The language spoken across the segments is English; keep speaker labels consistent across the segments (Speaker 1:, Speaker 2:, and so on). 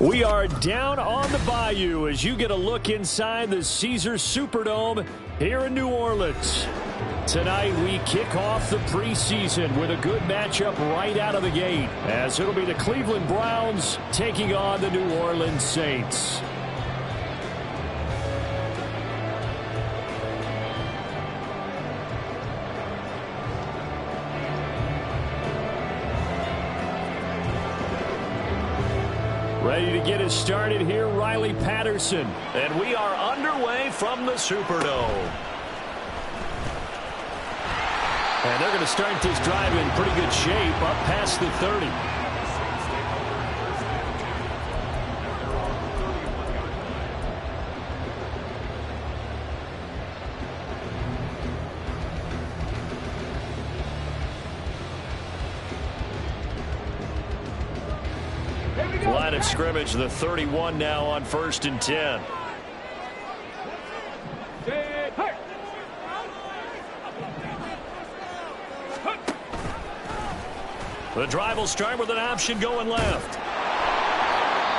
Speaker 1: We are down on the bayou as you get a look inside the Caesars Superdome here in New Orleans. Tonight we kick off the preseason with a good matchup right out of the gate, as it'll be the Cleveland Browns taking on the New Orleans Saints. Ready to get us started here, Riley Patterson.
Speaker 2: And we are underway from the Superdome.
Speaker 1: And they're going to start this drive in pretty good shape, up past the 30.
Speaker 2: Line of scrimmage, the 31 now on 1st and 10. The drive will start with an option going left.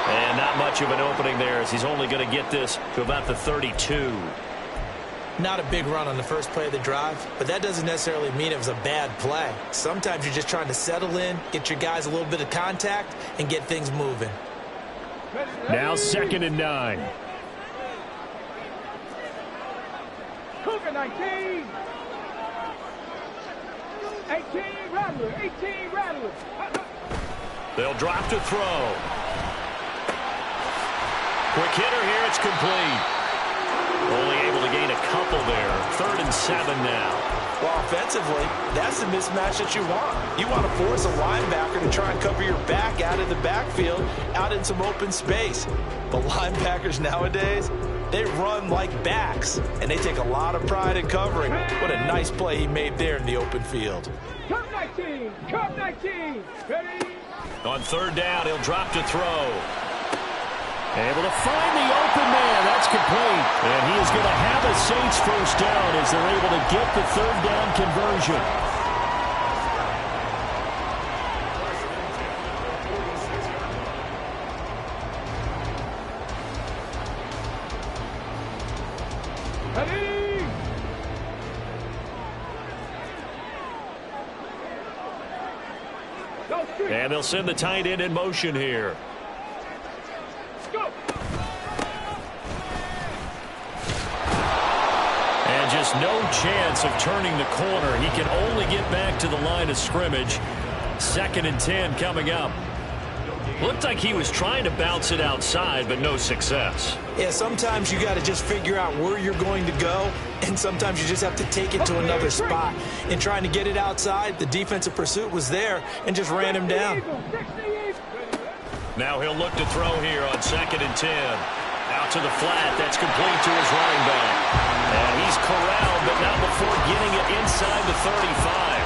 Speaker 2: And not much of an opening there, as he's only going to get this to about the 32.
Speaker 3: Not a big run on the first play of the drive, but that doesn't necessarily mean it was a bad play. Sometimes you're just trying to settle in, get your guys a little bit of contact, and get things moving.
Speaker 1: Now 2nd and 9.
Speaker 4: Cougar 19. 18 Rattler. 18 Rattler.
Speaker 2: They'll drop to throw. Quick hitter here. It's complete. Only able to gain a couple there. 3rd and 7 now.
Speaker 3: Well, offensively, that's the mismatch that you want. You want to force a linebacker to try and cover your back out of the backfield, out in some open space. The linebackers nowadays, they run like backs, and they take a lot of pride in covering. What a nice play he made there in the open field.
Speaker 4: Cup 19. Cup 19. Ready?
Speaker 2: On 3rd down, he'll drop to throw.
Speaker 1: Able to find the open man. That's complete. And he is going to have a Saints first down as they're able to get the 3rd down conversion.
Speaker 4: Ready?
Speaker 2: And they'll send the tight end in motion here. And just no chance of turning the corner. He can only get back to the line of scrimmage. 2nd and 10 coming up. Looked like he was trying to bounce it outside, but no success.
Speaker 3: Yeah, sometimes you got to just figure out where you're going to go, and sometimes you just have to take it to another spot. In trying to get it outside, the defensive pursuit was there and just ran him down.
Speaker 2: Now he'll look to throw here on 2nd and 10. Out to the flat. That's complete to his running back. And he's corralled, but not before getting it inside the 35.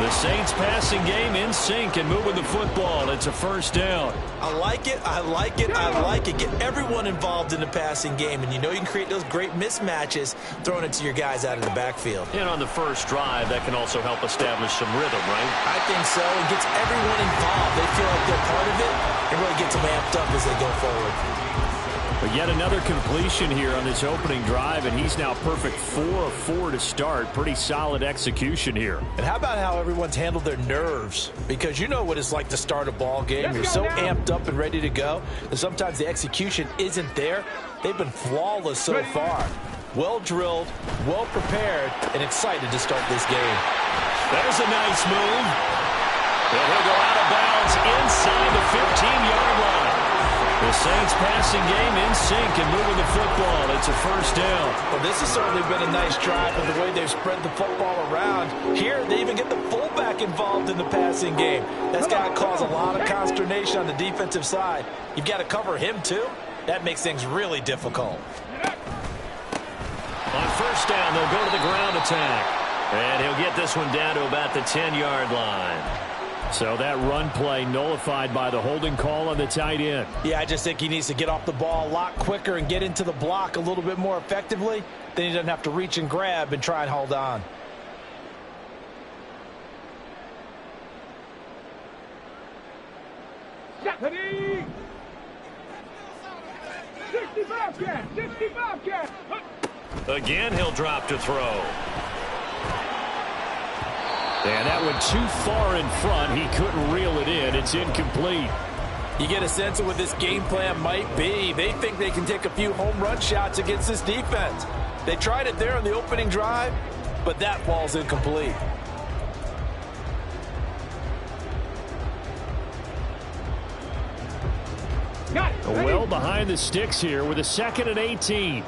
Speaker 2: The Saints passing game in sync and moving the football. It's a first down.
Speaker 3: I like it. I like it. I like it. Get everyone involved in the passing game, and you know you can create those great mismatches throwing it to your guys out of the backfield.
Speaker 2: And on the first drive, that can also help establish some rhythm, right?
Speaker 3: I think so. It gets everyone involved. They feel like they're part of it. It really gets them amped up as they go forward.
Speaker 1: But yet another completion here on this opening drive, and he's now perfect 4 of 4 to start. Pretty solid execution here.
Speaker 3: And how about how everyone's handled their nerves? Because you know what it's like to start a ball game. You're so amped up and ready to go, and sometimes the execution isn't there. They've been flawless so far. Well drilled, well prepared, and excited to start this game.
Speaker 2: There's a nice move. And he'll go out of bounds inside the 15-yard line. The Saints passing game in sync and moving the football. It's a first down.
Speaker 3: Well, this has certainly been a nice drive with the way they've spread the football around. Here, they even get the fullback involved in the passing game. That's got to cause a lot of consternation on the defensive side. You've got to cover him, too. That makes things really difficult.
Speaker 2: On first down, they'll go to the ground attack. And he'll get this one down to about the 10-yard line.
Speaker 1: So that run play nullified by the holding call on the tight end.
Speaker 3: Yeah, I just think he needs to get off the ball a lot quicker and get into the block a little bit more effectively. Then he doesn't have to reach and grab and try and hold on.
Speaker 4: Bobcat, 60 Bobcat.
Speaker 2: Again, he'll drop to throw.
Speaker 1: And that went too far in front. He couldn't reel it in. It's incomplete.
Speaker 3: You get a sense of what this game plan might be. They think they can take a few home run shots against this defense. They tried it there on the opening drive, but that falls incomplete.
Speaker 4: Got it.
Speaker 1: Well behind the sticks here with a 2nd and 18.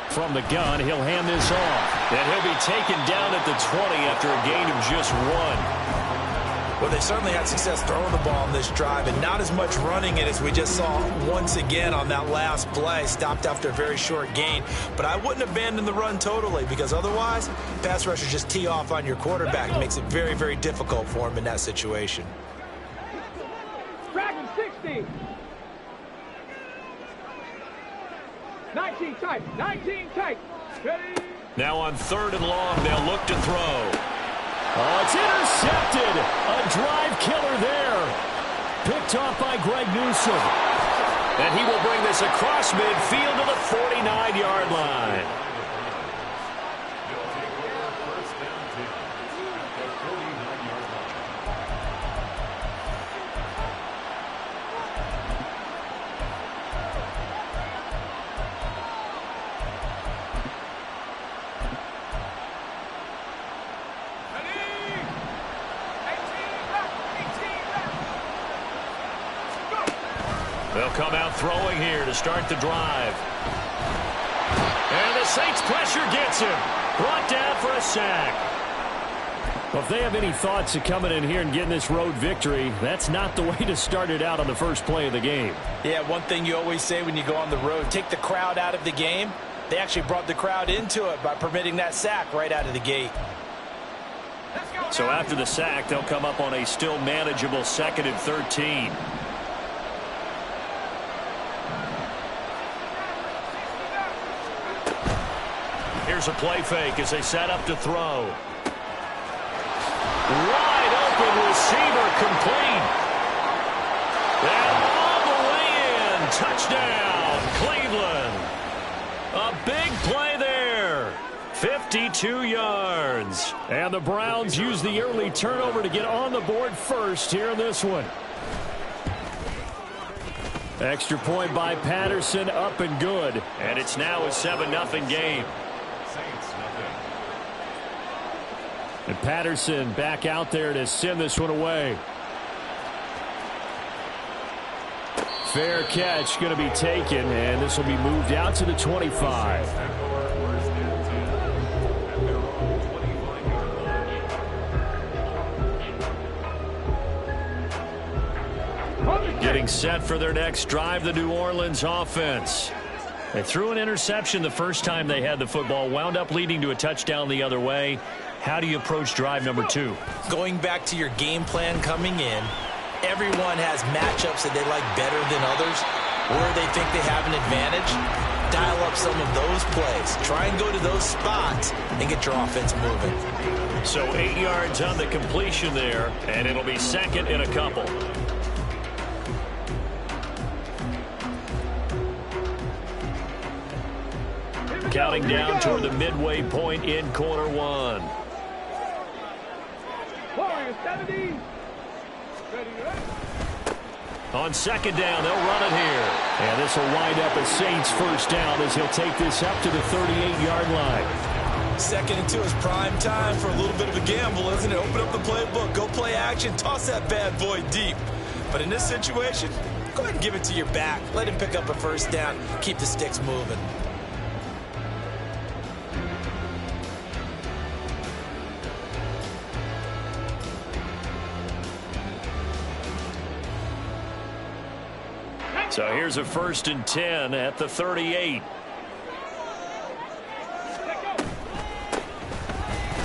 Speaker 1: From the gun, he'll hand this off.
Speaker 2: And he'll be taken down at the 20 after a gain of just 1.
Speaker 3: Well, they certainly had success throwing the ball on this drive and not as much running it as we just saw once again on that last play. Stopped after a very short gain. But I wouldn't abandon the run totally because otherwise, pass rushers just tee off on your quarterback. It makes it very, very difficult for him in that situation.
Speaker 4: Dragon 60. 19 tight. 19 tight. Ready.
Speaker 2: Now on 3rd and long, they'll look to throw.
Speaker 1: Oh, it's intercepted. A drive killer there. Picked off by Greg Newsome.
Speaker 2: And he will bring this across midfield to the 49-yard line. They'll come out throwing here to start the drive. And the Saints pressure gets him. Brought down for a sack.
Speaker 1: Well, if they have any thoughts of coming in here and getting this road victory, that's not the way to start it out on the first play of the game.
Speaker 3: Yeah, one thing you always say when you go on the road, take the crowd out of the game. They actually brought the crowd into it by permitting that sack right out of the gate.
Speaker 2: So after the sack, they'll come up on a still manageable 2nd and 13. Here's a play fake as they set up to throw. Wide open receiver complete. And all the way in. Touchdown, Cleveland. A big play there. 52 yards.
Speaker 1: And the Browns use the early turnover to get on the board first here in this one. Extra point by Patterson, up and good.
Speaker 2: And it's now a 7-0 game.
Speaker 1: And Patterson back out there to send this one away. Fair catch going to be taken, and this will be moved out to the 25. Getting set for their next drive, the New Orleans offense. They threw an interception the first time they had the football, wound up leading to a touchdown the other way. How do you approach drive number 2?
Speaker 3: Going back to your game plan coming in, everyone has matchups that they like better than others, where they think they have an advantage. Dial up some of those plays. Try and go to those spots and get your offense moving.
Speaker 2: So 8 yards on the completion there, and it'll be 2nd and a couple. Counting down toward the midway point in quarter 1.
Speaker 4: Warriors 70. Ready, ready.
Speaker 2: On 2nd down, they'll run it here.
Speaker 1: And this will wind up a Saints first down as he'll take this up to the 38-yard line.
Speaker 3: 2nd and 2 is prime time for a little bit of a gamble, isn't it? Open up the playbook, go play action, toss that bad boy deep. But in this situation, go ahead and give it to your back. Let him pick up a first down, keep the sticks moving.
Speaker 2: So here's a 1st and 10 at the 38.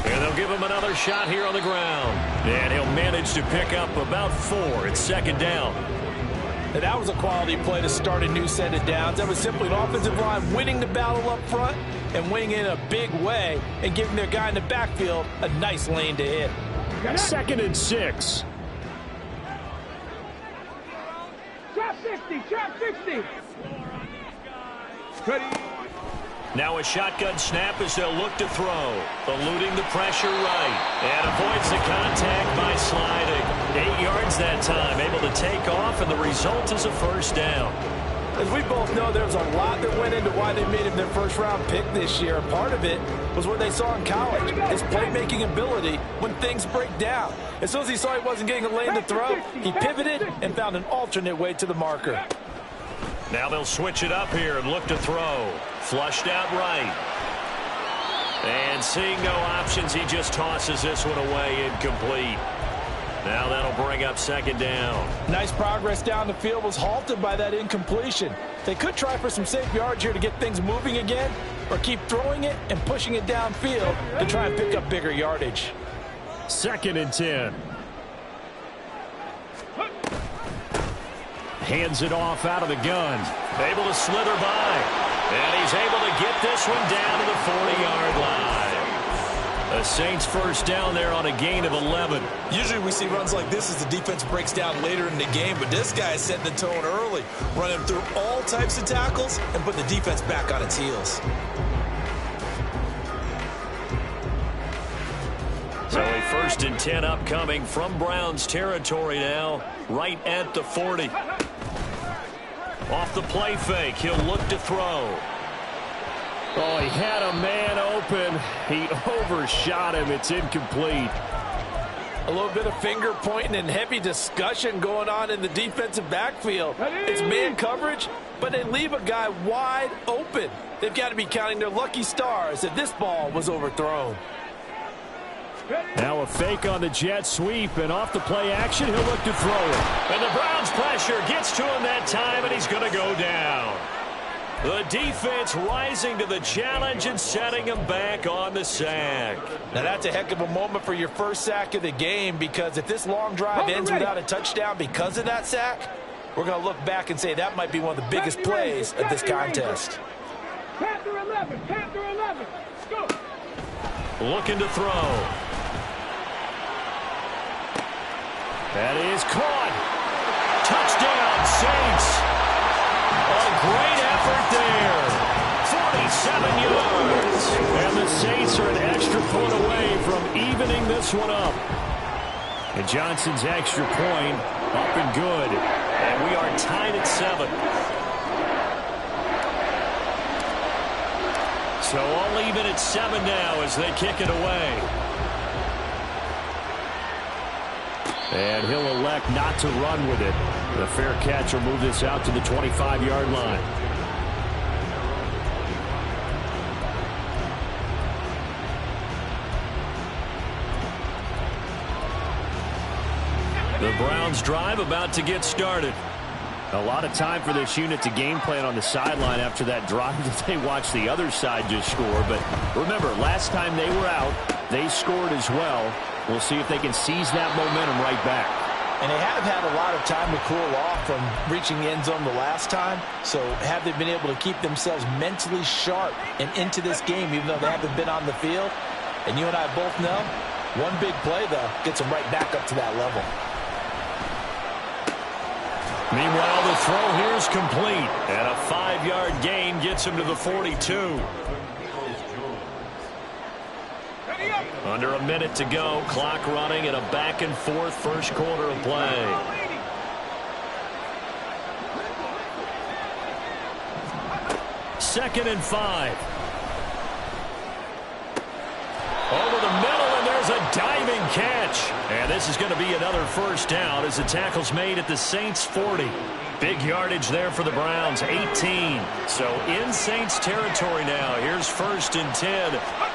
Speaker 2: And they'll give him another shot here on the ground. And he'll manage to pick up about 4. It's 2nd down.
Speaker 3: And that was a quality play to start a new set of downs. That was simply an offensive line winning the battle up front and winning in a big way and giving their guy in the backfield a nice lane to hit.
Speaker 1: 2nd and 6.
Speaker 4: Trap 60, trap 60. Ready.
Speaker 2: Now a shotgun snap as they'll look to throw. Eluding the pressure right. And avoids the contact by sliding. 8 yards that time. Able to take off, and the result is a first down.
Speaker 3: As we both know, there's a lot that went into why they made him their first-round pick this year. Part of it was what they saw in college, his playmaking ability when things break down. As soon as he saw he wasn't getting a lane to throw, he pivoted and found an alternate way to the marker.
Speaker 2: Now they'll switch it up here and look to throw. Flushed out right. And seeing no options, he just tosses this one away, incomplete. Now that'll bring up second down.
Speaker 3: Nice progress down the field was halted by that incompletion. They could try for some safe yards here to get things moving again, or keep throwing it and pushing it downfield to try and pick up bigger yardage.
Speaker 1: 2nd and 10. Hands it off out of the gun.
Speaker 2: Able to slither by. And he's able to get this one down to the 40-yard line. The Saints first down there on a gain of 11.
Speaker 3: Usually we see runs like this as the defense breaks down later in the game, but this guy is setting the tone early, running through all types of tackles and putting the defense back on its heels.
Speaker 2: So a 1st and 10 upcoming from Browns territory now, right at the 40. Off the play fake, he'll look to throw.
Speaker 1: Oh, he had a man open. He overshot him. It's incomplete.
Speaker 3: A little bit of finger pointing and heavy discussion going on in the defensive backfield. It's man coverage, but they leave a guy wide open. They've got to be counting their lucky stars that this ball was overthrown.
Speaker 1: Now a fake on the jet sweep, and off the play action, he'll look to throw it.
Speaker 2: And the Browns pressure gets to him that time, and he's going to go down. The defense rising to the challenge and setting him back on the sack.
Speaker 3: Now that's a heck of a moment for your first sack of the game, because if this long drive ends without a touchdown because of that sack, we're going to look back and say that might be one of the biggest plays of this contest.
Speaker 4: Panther 11, Panther 11. Go.
Speaker 2: Looking to throw.
Speaker 1: That is caught.
Speaker 2: Touchdown, Saints. A great effort there. 47 yards.
Speaker 1: And the Saints are an extra point away from evening this one up. And Johnson's extra point up and good.
Speaker 2: And we are tied at 7. So all even at 7 now as they kick it away.
Speaker 1: And he'll elect not to run with it. The fair catch will move this out to the 25-yard line.
Speaker 2: The Browns drive about to get started.
Speaker 1: A lot of time for this unit to game plan on the sideline after that drive that they watched the other side just score. But remember, last time they were out, they scored as well. We'll see if they can seize that momentum right back.
Speaker 3: And they have had a lot of time to cool off from reaching the end zone the last time. So have they been able to keep themselves mentally sharp and into this game, even though they haven't been on the field? And you and I both know, one big play, though, gets them right back up to that level.
Speaker 2: Meanwhile, the throw here is complete. And a 5-yard gain gets him to the 42. Under a minute to go. Clock running in a back-and-forth first quarter of play. Second and 5. Over the middle, and there's a diving catch. And this is going to be another first down as the tackle's made at the Saints' 40. Big yardage there for the Browns, 18. So in Saints territory now. Here's 1st and 10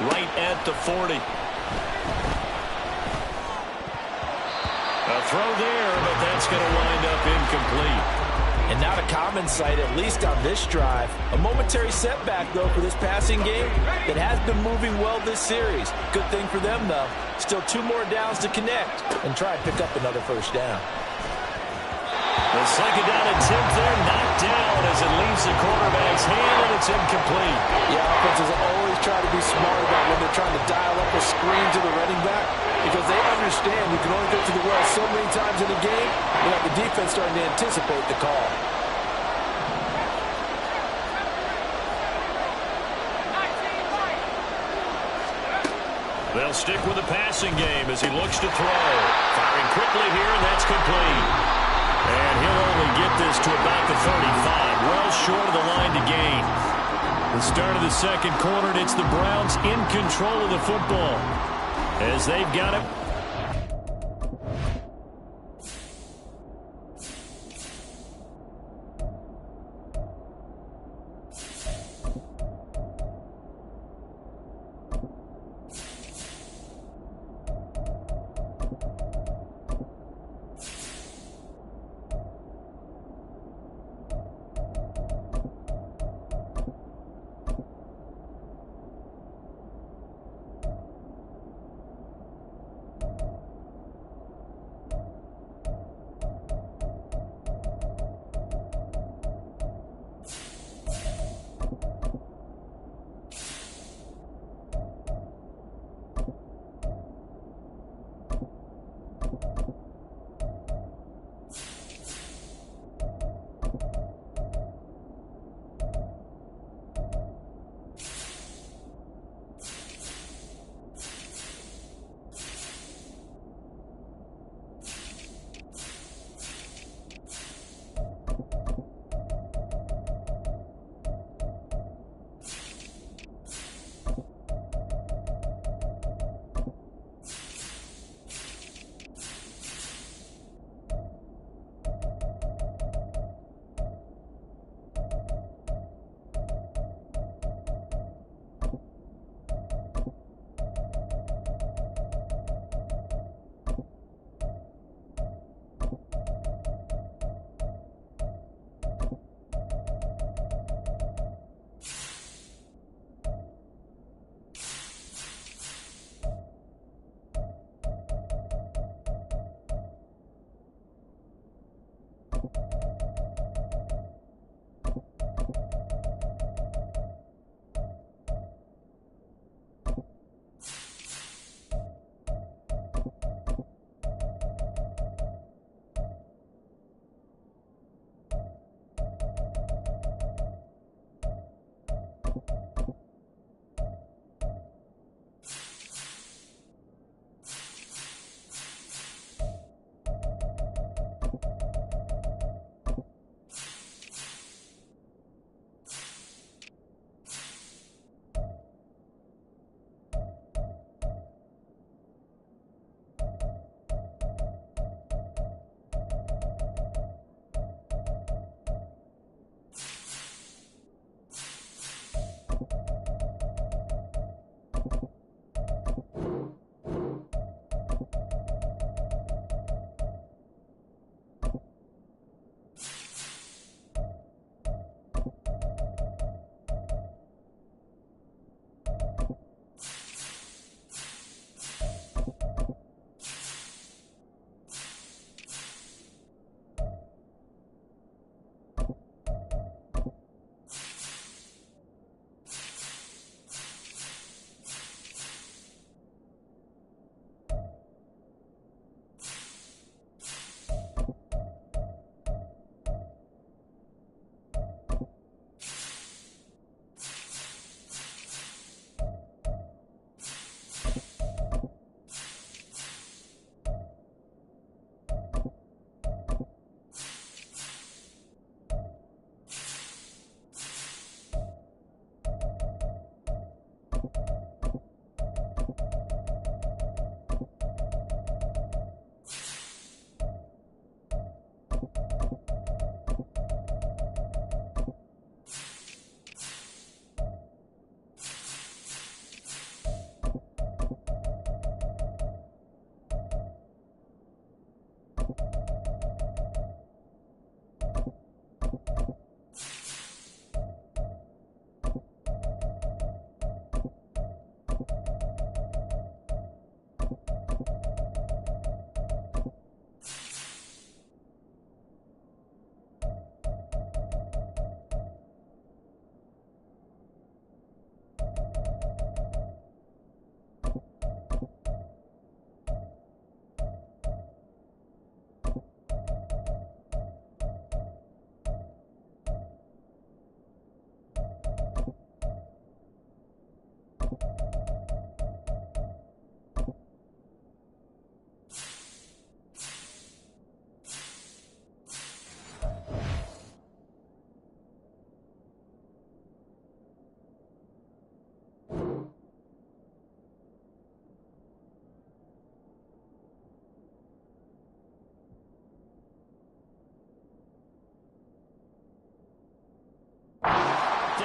Speaker 2: right at the 40. A throw there, but that's going to wind up incomplete.
Speaker 3: And not a common sight, at least on this drive. A momentary setback, though, for this passing game that has been moving well this series. Good thing for them, though. Still 2 more downs to connect and try and pick up another first down.
Speaker 2: The second down attempt there, knocked down as it leaves the quarterback's hand, and it's incomplete.
Speaker 3: Yeah, offenses always try to be smart about when they're trying to dial up a screen to the running back, because they understand you can only go to the well so many times in a game without the defense starting to anticipate the call.
Speaker 2: They'll stick with the passing game as he looks to throw. Firing quickly here, and that's complete. And he'll only get this to about the 35, well short of the line to gain. The start of the second quarter, and it's the Browns in control of the football as they've got it.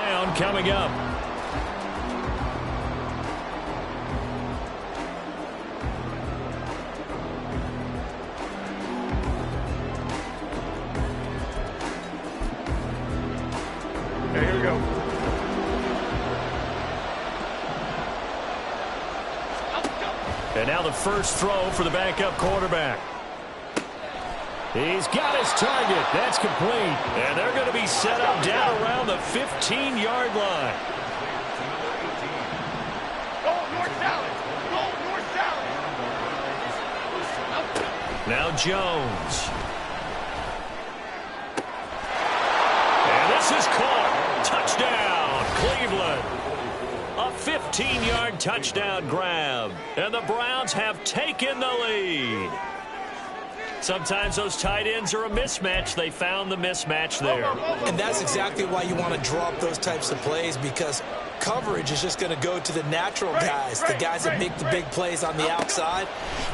Speaker 1: Down coming up.
Speaker 4: Here we go.
Speaker 1: And now the first throw for the backup quarterback. He's got his target. That's complete. And they're going to be set up down around the 15-yard line.
Speaker 4: Go north salad. Go north salad.
Speaker 1: Now Jones. And this is caught. Touchdown, Cleveland. A 15-yard touchdown grab. And the Browns have taken the lead. Sometimes those tight ends are a mismatch. They found the mismatch there.
Speaker 3: And that's exactly why you want to draw up those types of plays, because coverage is just going to go to the natural guys, the guys that make the big plays on the outside.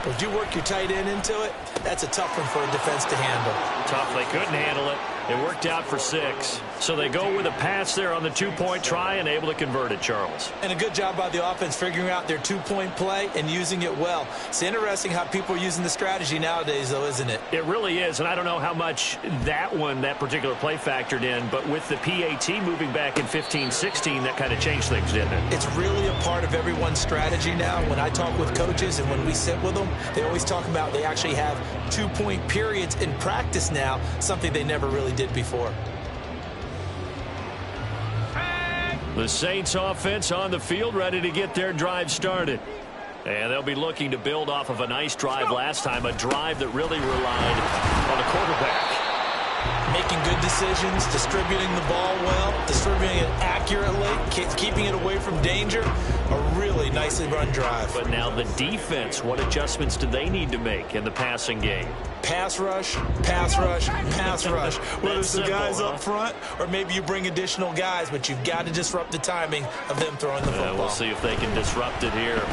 Speaker 3: But if you work your tight end into it, that's a tough one for a defense to handle.
Speaker 1: Tough. They couldn't handle it. It worked out for 6. So they go with a pass there on the 2-point try and able to convert it, Charles.
Speaker 3: And a good job by the offense figuring out their 2-point play and using it well. It's interesting how people are using the strategy nowadays, though, isn't it?
Speaker 1: It really is, and I don't know how much that particular play factored in, but with the PAT moving back in 15-16, that kind of changed things, didn't it?
Speaker 3: It's really a part of everyone's strategy now. When I talk with coaches and when we sit with them, they always talk about they actually have 2-point periods in practice now, something they never really did before.
Speaker 1: The Saints offense on the field, ready to get their drive started. And they'll be looking to build off of a nice drive last time, a drive that really relied on the quarterback.
Speaker 3: Making good decisions, distributing the ball well, distributing it accurately, keeping it away from danger. A really nicely run drive.
Speaker 1: But now the defense, what adjustments do they need to make in the passing game?
Speaker 3: Pass rush, pass rush, pass rush. Whether it's the guys up front or maybe you bring additional guys, but you've got to disrupt the timing of them throwing the football.
Speaker 1: We'll see if they can disrupt it here.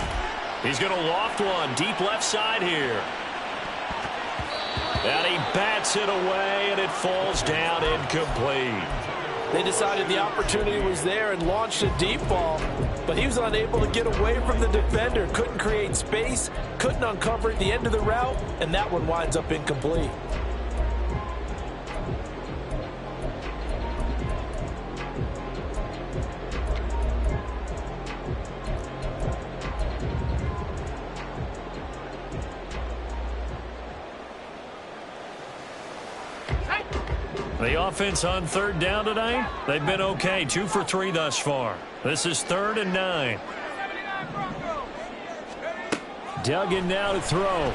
Speaker 1: He's going to loft one deep left side here. And he bats it away, and it falls down incomplete.
Speaker 5: They decided the opportunity was there and launched a deep ball, but he was unable to get away from the defender, couldn't create space, couldn't uncover at the end of the route, and that one winds up incomplete.
Speaker 1: The offense on 3rd down tonight, they've been okay, 2 for 3 thus far. This is 3rd and 9. Duggan now to throw.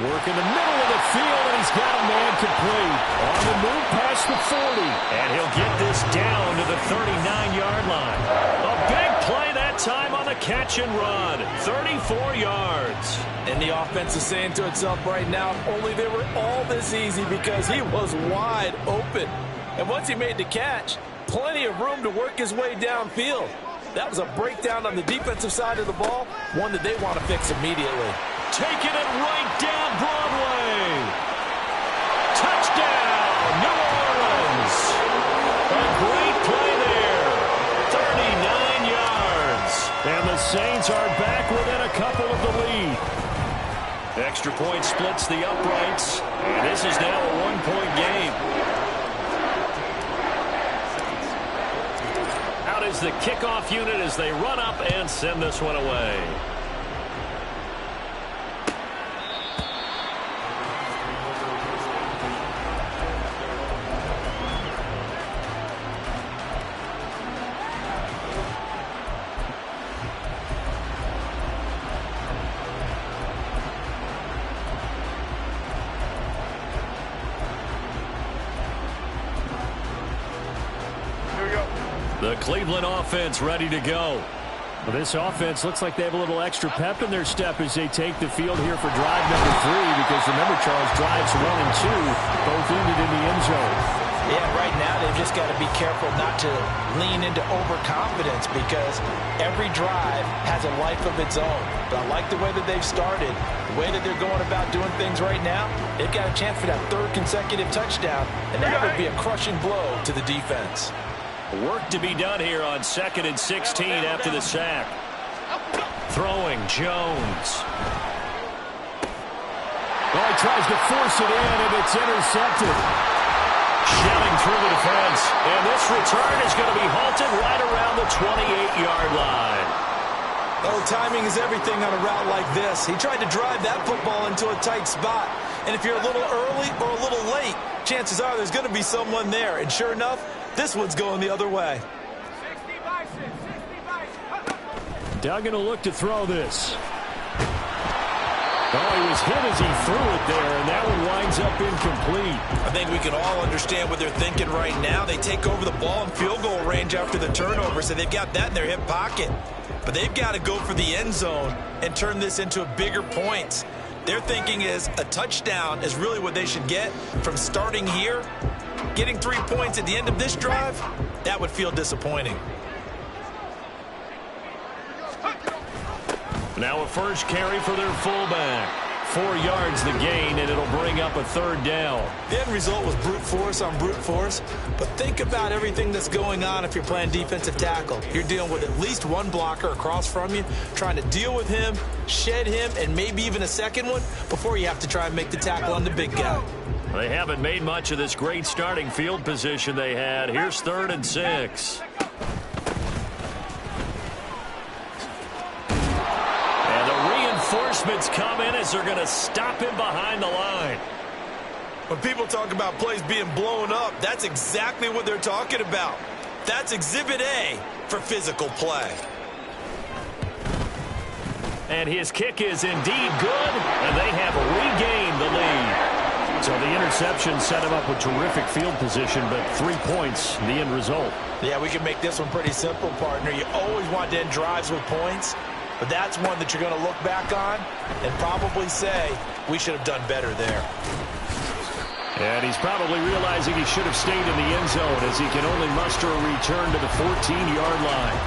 Speaker 1: Work in the middle of the field, and he's got a man complete. On the move past the 40. And he'll get this down to the 39-yard line. A big play that time on the catch and run. 34 yards.
Speaker 5: And the offense is saying to itself right now, only they were all this easy because he was wide open. And once he made the catch, plenty of room to work his way downfield. That was a breakdown on the defensive side of the ball, one that they want to fix immediately.
Speaker 1: Taking it right down Broadway. Touchdown, New Orleans. A great play there. 39 yards. And the Saints are back within a couple of the lead. Extra point splits the uprights. And this is now a 1-point game. Out is the kickoff unit as they run up and send this one away. The Cleveland offense ready to go. Well, this offense looks like they have a little extra pep in their step as they take the field here for drive number 3, because remember, Charles, drives 1 and 2 both ended in the end zone.
Speaker 3: Yeah, right now they've just got to be careful not to lean into overconfidence because every drive has a life of its own. But I like the way that they've started, the way that they're going about doing things right now. They've got a chance for that third consecutive touchdown, and that would be a crushing blow to the defense.
Speaker 2: Work to be done here on 2nd and 16 after the sack. Throwing Jones.
Speaker 1: Oh, he tries to force it in, and it's intercepted.
Speaker 2: Shelling through the defense. And this return is going to be halted right around the 28-yard line.
Speaker 3: Oh, timing is everything on a route like this. He tried to drive that football into a tight spot. And if you're a little early or a little late, chances are there's going to be someone there. And sure enough, this one's going the other way.
Speaker 4: 60 bison, 60 bison.
Speaker 1: Duggan will look to throw this. Oh, he was hit as he threw it there, and that one winds up incomplete.
Speaker 3: I think we can all understand what they're thinking right now. They take over the ball in field goal range after the turnover, so they've got that in their hip pocket. But they've got to go for the end zone and turn this into bigger points. Their thinking is a touchdown is really what they should get from starting here. Getting 3 points at the end of this drive, that would feel disappointing.
Speaker 2: Now a first carry for their fullback. 4 yards the gain, and it'll bring up a 3rd down.
Speaker 3: The end result was brute force on brute force, but think about everything that's going on if you're playing defensive tackle. You're dealing with at least one blocker across from you, trying to deal with him, shed him, and maybe even a second one before you have to try and make the tackle on the big guy.
Speaker 2: They haven't made much of this great starting field position they had. Here's 3rd and 6. Reinforcements come in as they're going to stop him behind the line.
Speaker 3: When people talk about plays being blown up, that's exactly what they're talking about. That's Exhibit A for physical play.
Speaker 2: And his kick is indeed good, and they have regained the lead.
Speaker 1: So the interception set him up with terrific field position, but 3 points, the end result.
Speaker 3: Yeah, we can make this one pretty simple, partner. You always want to end drives with points. But that's one that you're going to look back on and probably say, we should have done better there.
Speaker 1: And he's probably realizing he should have stayed in the end zone as he can only muster a return to the 14-yard line.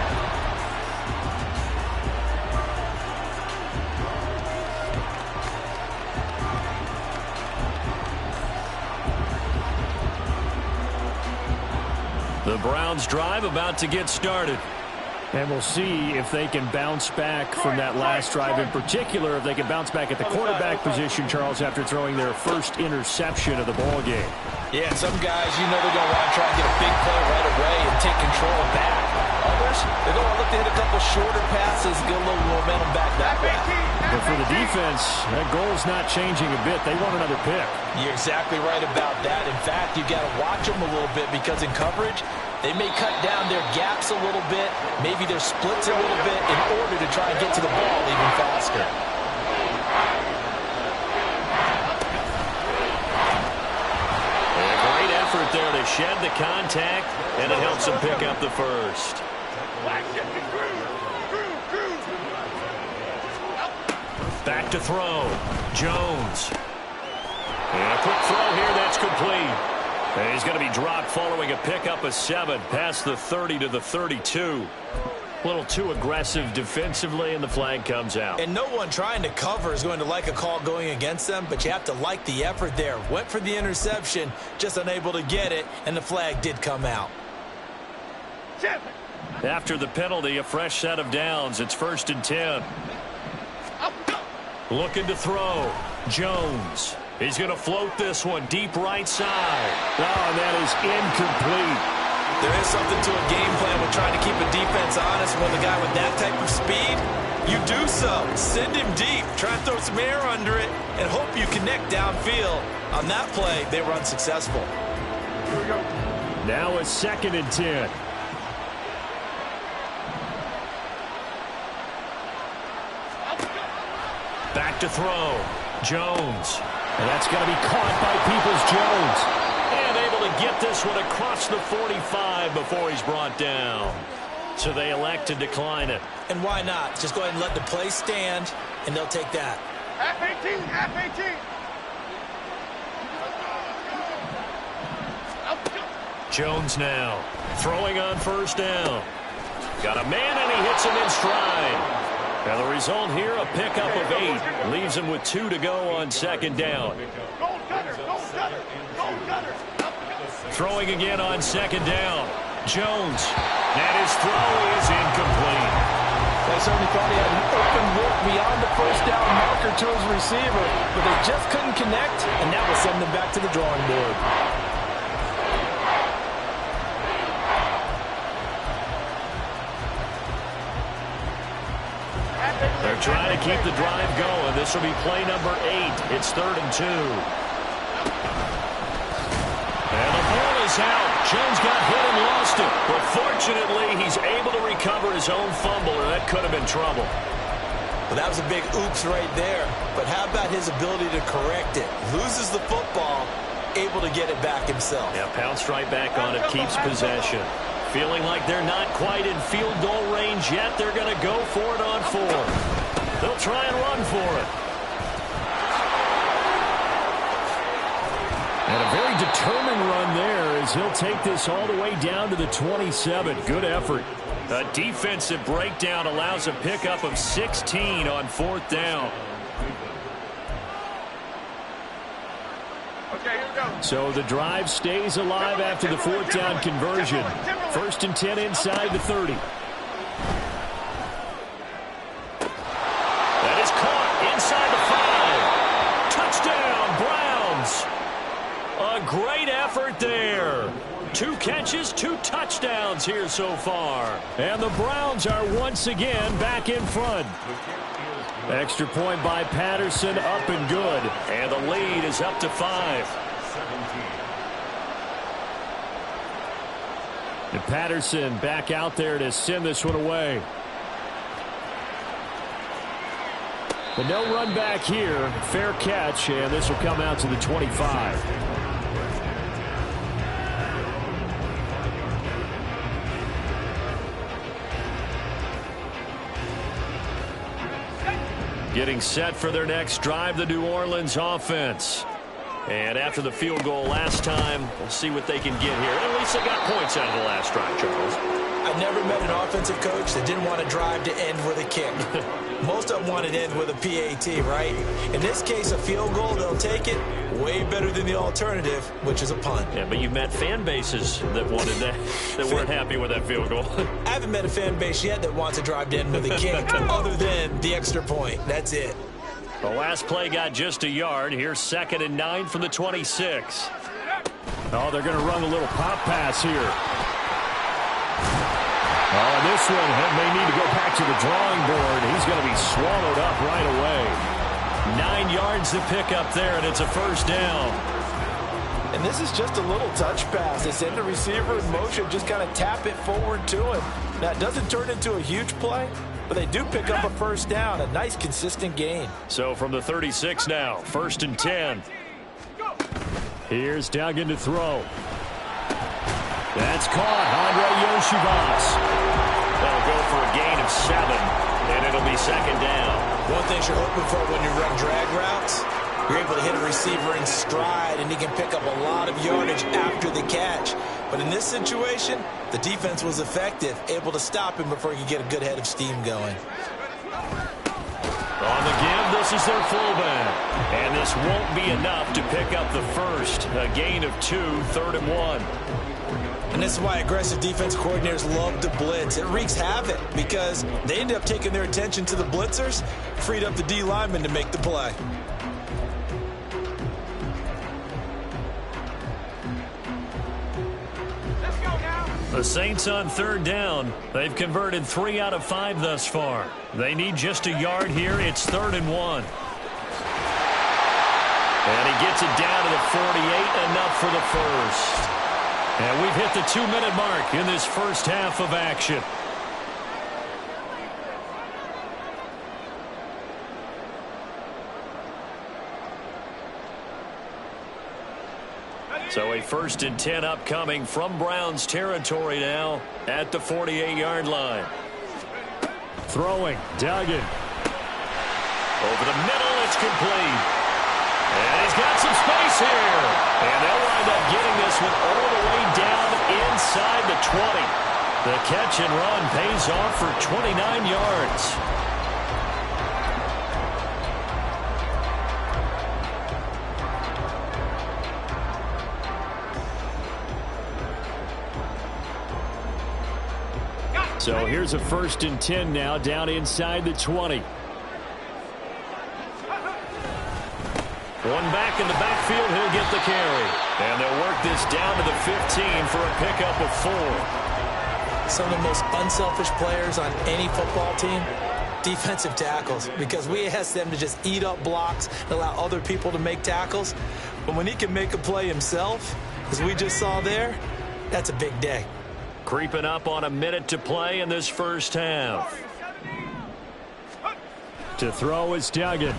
Speaker 2: The Browns drive about to get started.
Speaker 1: And we'll see if they can bounce back from that last drive, in particular if they can bounce back at the quarterback position, Charles, after throwing their first interception of the ball game.
Speaker 3: Yeah, some guys, you know they're going to want to try and get a big play right away and take control back. Others, they're going to look to hit a couple shorter passes, get a little momentum back that way.
Speaker 1: But for the defense, that goal's not changing a bit. They want another pick.
Speaker 3: You're exactly right about that. In fact, you've got to watch them a little bit because in coverage, they may cut down their gaps a little bit, maybe their splits a little bit in order to try and get to the ball even faster.
Speaker 2: A great effort there to shed the contact, and it helps them pick up the first. Back to throw. Jones. And a quick throw here, that's complete. And he's going to be dropped following a pickup of 7 past the 30 to the 32. A little too aggressive defensively, and the flag comes out.
Speaker 3: And no one trying to cover is going to like a call going against them, but you have to like the effort there. Went for the interception, just unable to get it, and the flag did come out.
Speaker 2: After the penalty, a fresh set of downs. It's 1st and 10. Looking to throw. Jones. He's going to float this one deep right side.
Speaker 1: Oh, and that is incomplete.
Speaker 3: There is something to a game plan with trying to keep a defense honest when the guy with that type of speed, you do so. Send him deep. Try and throw some air under it and hope you connect downfield. On that play, they were unsuccessful.
Speaker 4: Here we go.
Speaker 1: Now a 2nd and 10.
Speaker 2: Back to throw. Jones.
Speaker 1: And that's going to be caught by Peoples-Jones.
Speaker 2: And able to get this one across the 45 before he's brought down. So they elect to decline it.
Speaker 3: And why not? Just go ahead and let the play stand, and they'll take that.
Speaker 4: F-18, F-18.
Speaker 2: Jones now throwing on first down. Got a man, and he hits him in stride. And the result here, a pickup of 8. Leaves him with 2 to go on second down. Throwing again on second down. Jones. And his throw is incomplete.
Speaker 5: They certainly thought he had an open look beyond the first down marker to his receiver, but they just couldn't connect, and that will send them back to the drawing board.
Speaker 2: They're trying to keep the drive going. This will be play number 8. It's 3rd and 2. And the ball is out. Jones got hit and lost it. But fortunately, he's able to recover his own fumble, or that could have been trouble.
Speaker 3: Well, that was a big oops right there. But how about his ability to correct it? Loses the football, able to get it back himself.
Speaker 2: Yeah, pounced right back on it, keeps possession. Feeling like they're not quite in field goal range yet. They're going to go for it on 4. They'll try and run for it.
Speaker 1: And a very determined run there as he'll take this all the way down to the 27. Good effort.
Speaker 2: A defensive breakdown allows a pickup of 16 on 4th down.
Speaker 1: So the drive stays alive after the 4th down conversion. 1st and 10 inside the 30.
Speaker 2: That is caught inside the 5. Touchdown, Browns. A great effort there. 2 catches, 2 touchdowns here so far.
Speaker 1: And the Browns are once again back in front. Extra point by Patterson, up and good.
Speaker 2: And the lead is up to 5.
Speaker 1: And Patterson back out there to send this one away. But no run back here. Fair catch, and this will come out to the 25.
Speaker 2: Getting set for their next drive, the New Orleans offense. And after the field goal last time, we'll see what they can get here. At least they got points out of the last drive, Charles.
Speaker 3: I never met an offensive coach that didn't want a drive to end with a kick. Most of them want it to end with a PAT, right? In this case, a field goal, they'll take it. Way better than the alternative, which is a punt.
Speaker 2: Yeah, but you've met fan bases that wanted that, that weren't happy with that field goal.
Speaker 3: I haven't met a fan base yet that wants a drive to end with a kick other than the extra point. That's it.
Speaker 2: The last play got just a yard. Here's 2nd and 9 from the 26.
Speaker 1: Oh, they're going to run a little pop pass here. Oh, and this one may need to go back to the drawing board. He's going to be swallowed up right away.
Speaker 2: 9 yards to pick up there, and it's a 1st down.
Speaker 5: And this is just a little touch pass. They send the receiver in motion, just kind of tap it forward to him. Now, it doesn't turn into a huge play, but they do pick up a 1st down. A nice, consistent gain.
Speaker 2: So from the 36 now, 1st and 10.
Speaker 1: Here's Duggan to throw. That's caught. Andre Yoshivas.
Speaker 2: They'll go for a gain of 7, and it'll be 2nd down.
Speaker 3: One thing you're hoping for when you run drag routes, you're able to hit a receiver in stride, and he can pick up a lot of yardage after the catch. But in this situation, the defense was effective, able to stop him before he could get a good head of steam going.
Speaker 2: On the give, this is their fullback. And this won't be enough to pick up the first. A gain of 2, 3rd and 1.
Speaker 3: And this is why aggressive defense coordinators love to blitz. It wreaks havoc because they end up taking their attention to the blitzers, freed up the D lineman to make the play.
Speaker 2: The Saints on 3rd down. They've converted 3 out of 5 thus far. They need just a yard here. It's 3rd and 1. And he gets it down to the 48, enough for the first. And we've hit the 2-minute mark in this first half of action. So a 1st and 10 upcoming from Browns territory now at the 48-yard line.
Speaker 1: Throwing. Duggan.
Speaker 2: Over the middle, it's complete. And he's got some space here. And they'll wind up getting this one all the way down inside the 20. The catch and run pays off for 29 yards.
Speaker 1: So here's a 1st and 10 now down inside the 20.
Speaker 2: One back in the backfield, he'll get the carry. And they'll work this down to the 15 for a pickup of 4.
Speaker 5: Some of the most unselfish players on any football team, defensive tackles, because we ask them to just eat up blocks and allow other people to make tackles. But when he can make a play himself, as we just saw there, that's a big day.
Speaker 2: Creeping up on a minute to play in this first half.
Speaker 1: To throw is Duggan.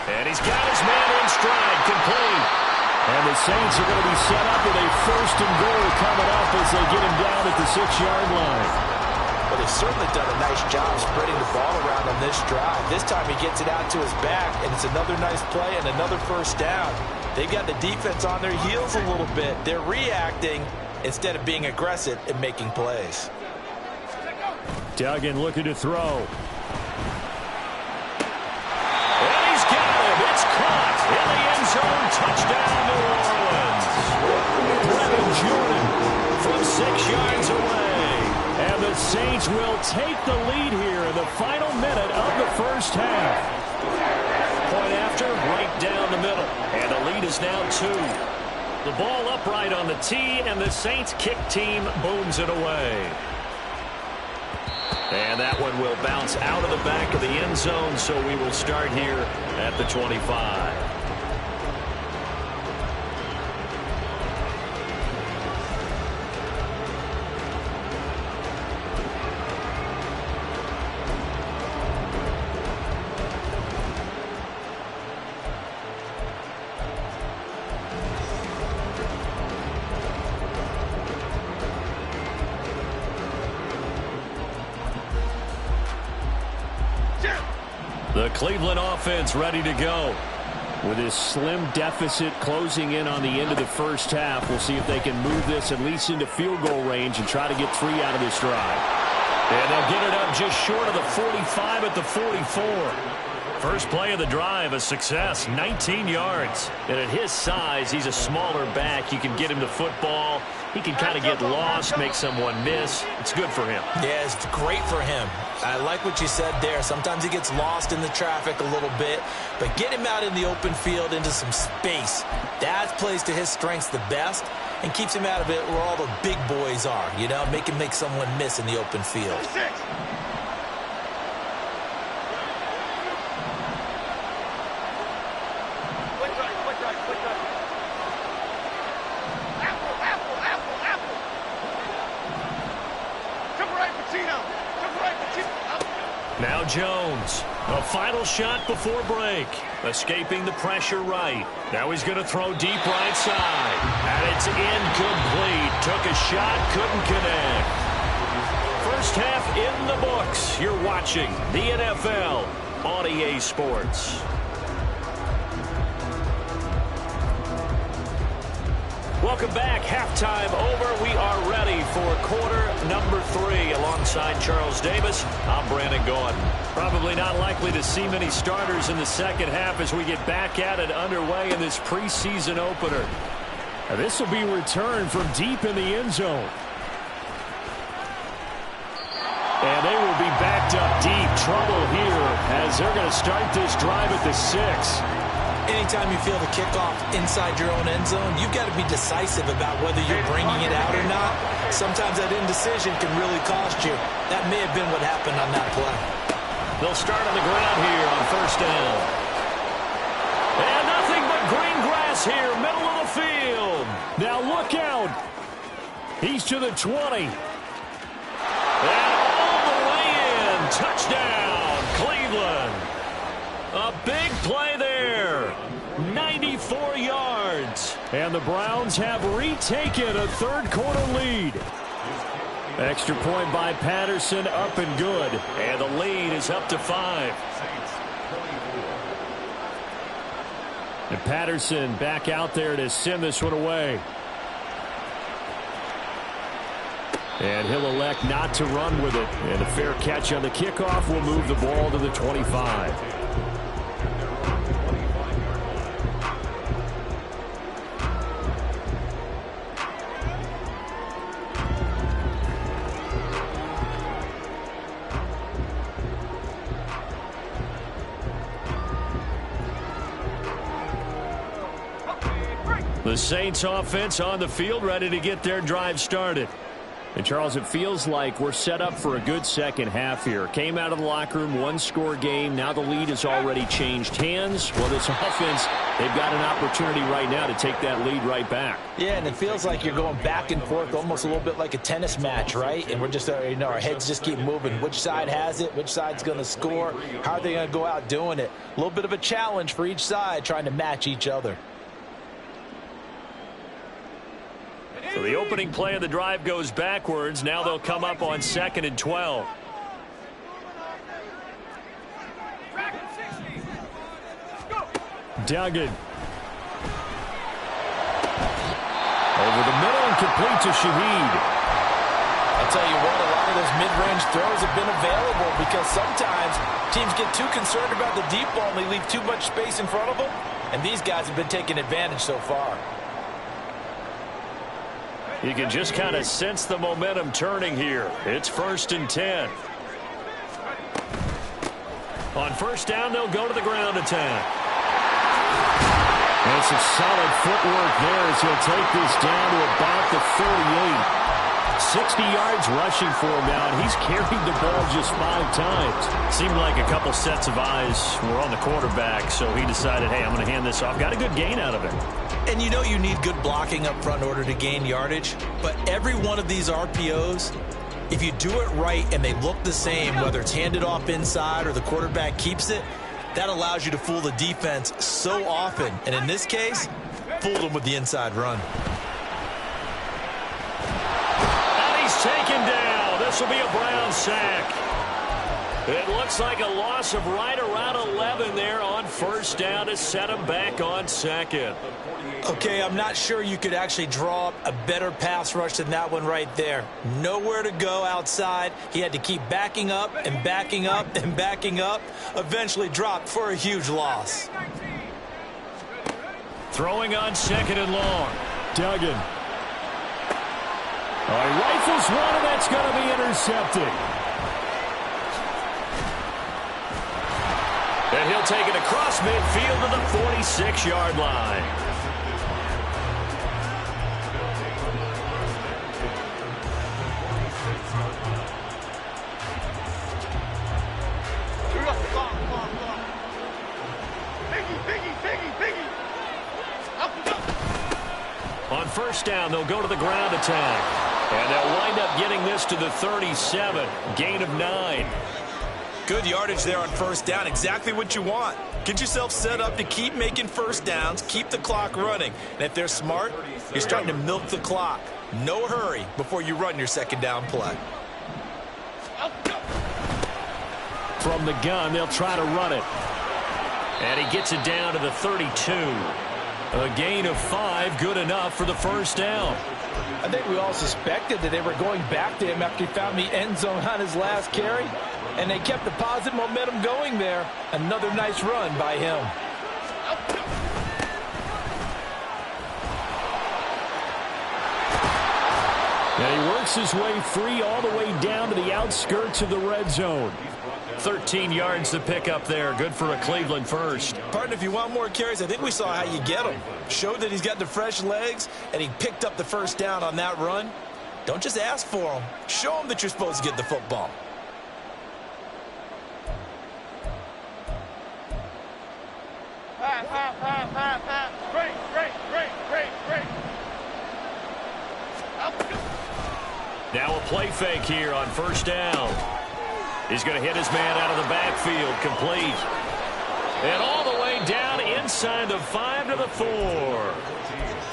Speaker 2: And he's got his man in stride, complete.
Speaker 1: And the Saints are going to be set up with a 1st and goal coming up as they get him down at the 6-yard line.
Speaker 3: Well, they've certainly done a nice job spreading the ball around on this drive. This time he gets it out to his back, and it's another nice play and another 1st down. They've got the defense on their heels a little bit. They're reacting instead of being aggressive and making plays.
Speaker 1: Duggan looking to throw.
Speaker 2: And he's got him. It's caught in the end zone. Touchdown, New Orleans.
Speaker 1: Brevin Jordan
Speaker 2: From 6 yards away.
Speaker 1: And the Saints will take the lead here in the final minute of the first half.
Speaker 2: Point after, right down the middle. And the lead is now 2. The ball upright on the tee, and the Saints kick team booms it away. And that one will bounce out of the back of the end zone, so we will start here at the 25. The Cleveland offense ready to go.
Speaker 1: With this slim deficit closing in on the end of the first half, we'll see if they can move this at least into field goal range and try to get 3 out of this drive.
Speaker 2: And they'll get it up just short of the 45 at the 44. First play of the drive, a success, 19 yards. And at his size, he's a smaller back. You can get him the football. He can kind of get lost, make someone miss. It's good for him.
Speaker 5: Yeah, it's great for him. I like what you said there. Sometimes he gets lost in the traffic a little bit, but get him out in the open field into some space. That plays to his strengths the best and keeps him out of it where all the big boys are, you know, make him make someone miss in the open field.
Speaker 2: Now Jones, a final shot before break. Escaping the pressure right. Now he's going to throw deep right side. And it's incomplete. Took a shot, couldn't connect. First half in the books. You're watching the NFL on EA Sports. Welcome back. Halftime over. We are ready for quarter number 3. Alongside Charles Davis, I'm Brandon Gordon.
Speaker 1: Probably not likely to see many starters in the second half as we get back at it underway in this preseason opener. Now, this will be returned from deep in the end zone. And they will be backed up deep. Trouble here as they're going to start this drive at the 6.
Speaker 5: Anytime you feel the kickoff inside your own end zone, you've got to be decisive about whether you're bringing it out or not. Sometimes that indecision can really cost you. That may have been what happened on that play.
Speaker 2: They'll start on the ground here on first down. And nothing but green grass here, middle of the field.
Speaker 1: Now look out. He's to the 20.
Speaker 2: And all the way in. Touchdown, Cleveland. A big play there. 94 yards.
Speaker 1: And the Browns have retaken a third-quarter lead. Extra point by Patterson, up and good.
Speaker 2: And the lead is up to 5.
Speaker 1: And Patterson back out there to send this one away. And he'll elect not to run with it. And a fair catch on the kickoff will move the ball to the 25. The Saints offense on the field, ready to get their drive started. And Charles, it feels like we're set up for a good second half here. Came out of the locker room, one-score game. Now the lead has already changed hands. Well, this offense, they've got an opportunity right now to take that lead right back.
Speaker 3: Yeah, and it feels like you're going back and forth, almost a little bit like a tennis match, right? And we're just, our heads just keep moving. Which side has it? Which side's going to score? How are they going to go out doing it? A little bit of a challenge for each side, trying to match each other.
Speaker 1: So the opening play of the drive goes backwards. Now they'll come up on 2nd and 12. Duggan. Over the middle and complete to Shaheed.
Speaker 3: I'll tell you what, a lot of those mid-range throws have been available because sometimes teams get too concerned about the deep ball and they leave too much space in front of them. And these guys have been taking advantage so far.
Speaker 1: You can just kind of sense the momentum turning here. It's 1st and 10. On 1st down, they'll go to the ground attack. And some solid footwork there as he'll take this down to about the 38. 60 yards rushing for him now, and he's carried the ball just 5 times.
Speaker 2: Seemed like a couple sets of eyes were on the quarterback, so he decided, hey, I'm going to hand this off. Got a good gain out of it.
Speaker 3: And you know you need good blocking up front in order to gain yardage, but every one of these RPOs, if you do it right and they look the same, whether it's handed off inside or the quarterback keeps it, that allows you to fool the defense so often. And in this case, fooled them with the inside run.
Speaker 1: And he's taken down. This will be a Brown sack. It looks like a loss of right around 11 there on 1st down to set him back on 2nd.
Speaker 3: Okay, I'm not sure you could actually draw up a better pass rush than that one right there. Nowhere to go outside. He had to keep backing up and backing up and backing up. Eventually dropped for a huge loss.
Speaker 1: Throwing on 2nd and long. Duggan. He rifles one, and that's going to be intercepted. And he'll take it across midfield to the 46-yard line. On 1st down, they'll go to the ground attack. And they'll wind up getting this to the 37. Gain of 9.
Speaker 5: Good yardage there on 1st down. Exactly what you want. Get yourself set up to keep making 1st downs, keep the clock running. And if they're smart, you're starting to milk the clock. No hurry before you run your 2nd down play.
Speaker 1: From the gun, they'll try to run it. And he gets it down to the 32. A gain of 5, good enough for the 1st down.
Speaker 3: I think we all suspected that they were going back to him after he found the end zone on his last carry. And they kept the positive momentum going there. Another nice run by him.
Speaker 1: And he works his way free all the way down to the outskirts of the red zone.
Speaker 2: 13 yards to pick up there. Good for a Cleveland 1st.
Speaker 5: Pardon, if you want more carries, I think we saw how you get them. Showed that he's got the fresh legs, and he picked up the 1st down on that run. Don't just ask for them. Show them that you're supposed to get the football.
Speaker 1: Now a play fake here on 1st down. He's going to hit his man out of the backfield, complete. And all the way down inside the 5 to the 4.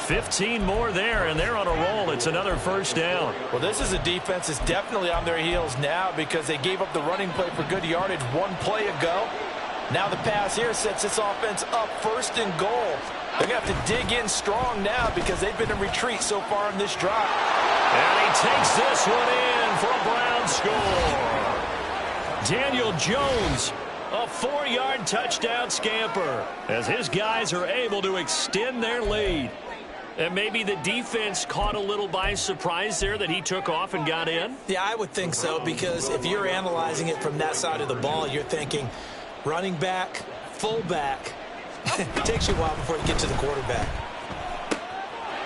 Speaker 1: 15 more there, and they're on a roll. It's another 1st down.
Speaker 3: Well, this is a defense that's definitely on their heels now because they gave up the running play for good yardage one play ago. Now the pass here sets this offense up first and goal. They're going to have to dig in strong now because they've been in retreat so far in this drive.
Speaker 1: And he takes this one in for a Brown score. Daniel Jones, a 4-yard touchdown scamper as his guys are able to extend their lead. And maybe the defense caught a little by surprise there that he took off and got in?
Speaker 5: Yeah, I would think so, because if you're analyzing it from that side of the ball, you're thinking running back, fullback. It takes you a while before you get to the quarterback.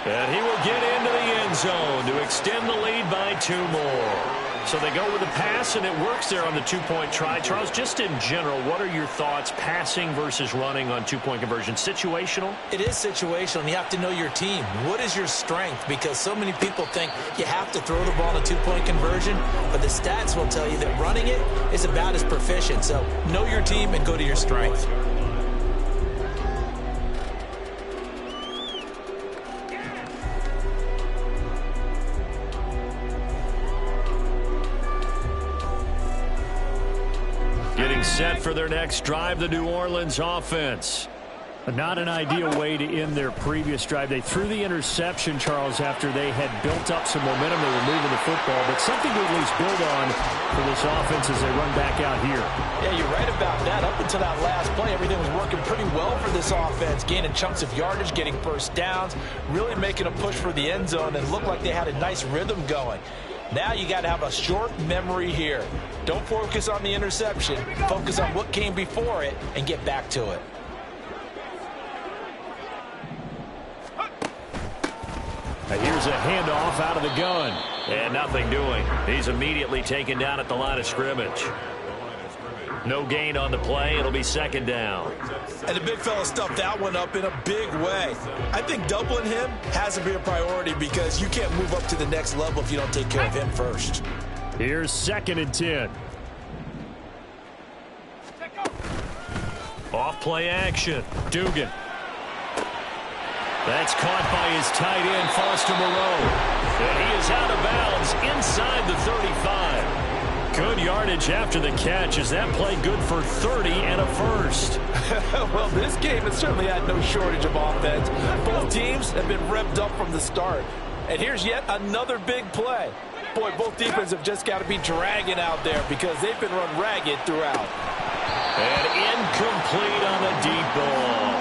Speaker 1: And he will get into the end zone to extend the lead by 2 more. So they go with the pass, and it works there on the 2-point try. Charles, just in general, what are your thoughts passing versus running on 2-point conversion? Situational?
Speaker 5: It is situational, and you have to know your team. What is your strength? Because so many people think you have to throw the ball in a 2-point conversion, but the stats will tell you that running it is about as proficient. So know your team and go to your strength.
Speaker 1: Getting set for their next drive, the New Orleans offense. Not an ideal way to end their previous drive. They threw the interception, Charles, after they had built up some momentum. They were moving the football, but something to at least build on for this offense as they run back out here.
Speaker 3: Yeah, you're right about that. Up until that last play, everything was working pretty well for this offense, gaining chunks of yardage, getting first downs, really making a push for the end zone, and looked like they had a nice rhythm going. Now you got to have a short memory here. Don't focus on the interception. Focus on what came before it and get back to it.
Speaker 1: Now here's a handoff out of the gun. And nothing doing. He's immediately taken down at the line of scrimmage. No gain on the play. It'll be second down.
Speaker 3: And the big fella stuffed that one up in a big way. I think doubling him has to be a priority because you can't move up to the next level if you don't take care of him first.
Speaker 1: Here's 2nd and 10. Off play action. Dugan. That's caught by his tight end, Foster Moreau. And he is out of bounds inside the 35. Good yardage after the catch. Is that play good for 30 and a first?
Speaker 3: Well, this game has certainly had no shortage of offense. Both teams have been revved up from the start. And here's yet another big play. Boy, both defenses have just got to be dragging out there because they've been run ragged throughout.
Speaker 1: And incomplete on the deep ball.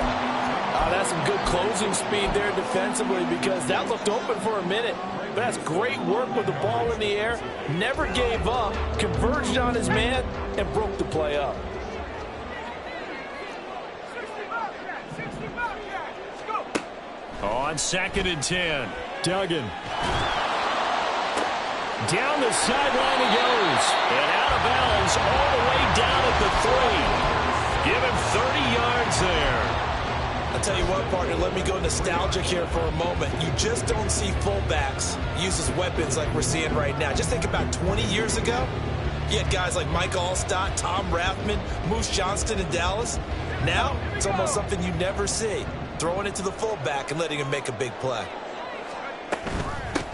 Speaker 3: That's some good closing speed there defensively because that looked open for a minute. But that's great work with the ball in the air. Never gave up, converged on his man, and broke the play up.
Speaker 1: On 2nd and 10, Duggan. Down the sideline he goes. And out of bounds all the way down at the 3. Give him 30 yards there.
Speaker 3: I'll tell you what, partner, let me go nostalgic here for a moment. You just don't see fullbacks use as weapons like we're seeing right now. Just think about 20 years ago. You had guys like Mike Allstott, Tom Rathman, Moose Johnston in Dallas. Now, it's almost something you never see. Throwing it to the fullback and letting him make a big play.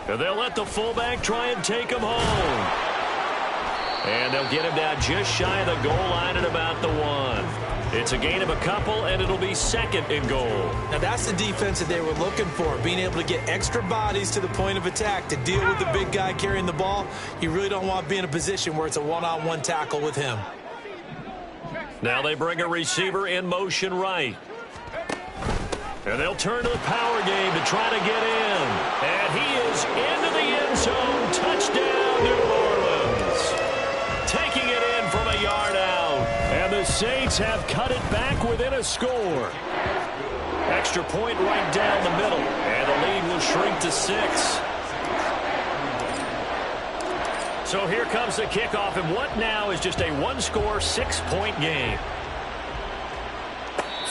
Speaker 1: And they'll let the fullback try and take him home. And they'll get him down just shy of the goal line at about the 1. It's a gain of a couple, and it'll be 2nd and goal.
Speaker 5: Now, that's the defense that they were looking for, being able to get extra bodies to the point of attack to deal with the big guy carrying the ball. You really don't want to be in a position where it's a one-on-one tackle with him.
Speaker 1: Now they bring a receiver in motion right. And they'll turn to the power game to try to get in. And he is into the end zone. Touchdown, New Orleans. Taking it in from a yard out. And the Saints have cut it back within a score. Extra point right down the middle. And the lead will shrink to 6. So here comes the kickoff. And what now is just a one-score, 6-point game.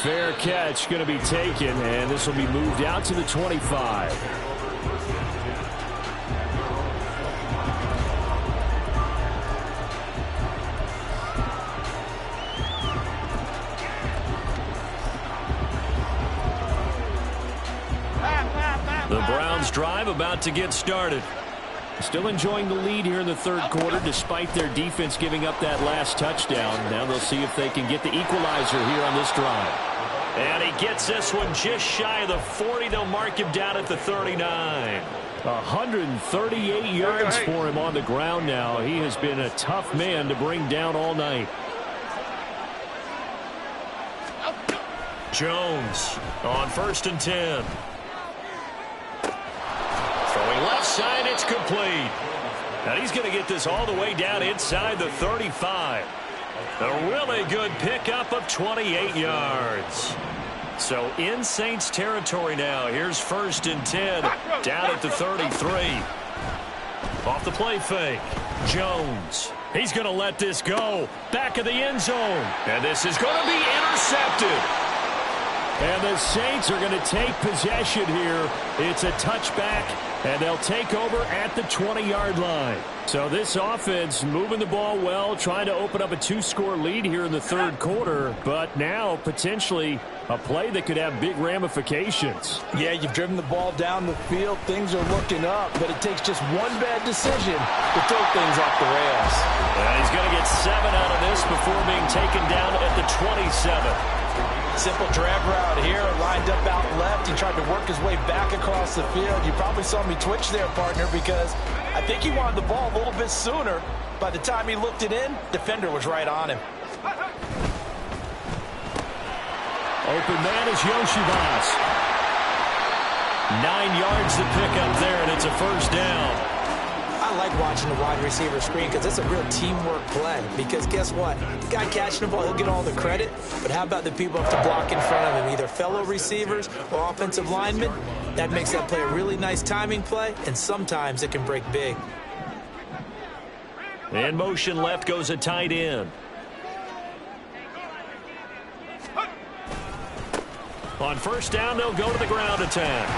Speaker 1: Fair catch going to be taken, and this will be moved out to the 25. The Browns drive about to get started. Still enjoying the lead here in the third quarter despite their defense giving up that last touchdown. Now they'll see if they can get the equalizer here on this drive.
Speaker 2: And he gets this one just shy of the 40. They'll mark him down at the 39.
Speaker 1: 138 yards for him on the ground now. He has been a tough man to bring down all night.
Speaker 2: Jones on 1st and 10. Throwing left side, it's complete. And he's going to get this all the way down inside the 35. A really good pickup of 28 yards. So in Saints territory now. Here's 1st and 10 down at the 33. Off the play fake. Jones. He's going to let this go. Back of the end zone. And this is going to be intercepted.
Speaker 1: And the Saints are going to take possession here. It's a touchback, and they'll take over at the 20-yard line. So this offense moving the ball well, trying to open up a 2-score lead here in the third quarter, but now potentially a play that could have big ramifications.
Speaker 5: Yeah, you've driven the ball down the field. Things are looking up, but it takes just one bad decision to throw things off the rails.
Speaker 2: And he's going to get 7 out of this before being taken down at the 27.
Speaker 3: Simple drag route here, lined up out left. He tried to work his way back across the field. You probably saw me twitch there, partner, because I think he wanted the ball a little bit sooner. By the time he looked it in, defender was right on him.
Speaker 1: Open man is Yoshibas.
Speaker 2: 9 yards to pick up there, and it's a 1st down.
Speaker 6: I like watching the wide receiver screen because it's a real teamwork play. Because guess what? The guy catching the ball, he'll get all the credit. But how about the people who have to block in front of him, either fellow receivers or offensive linemen? That makes that play a really nice timing play, and sometimes it can break big.
Speaker 2: In motion left goes a tight end. On 1st down, they'll go to the ground attack.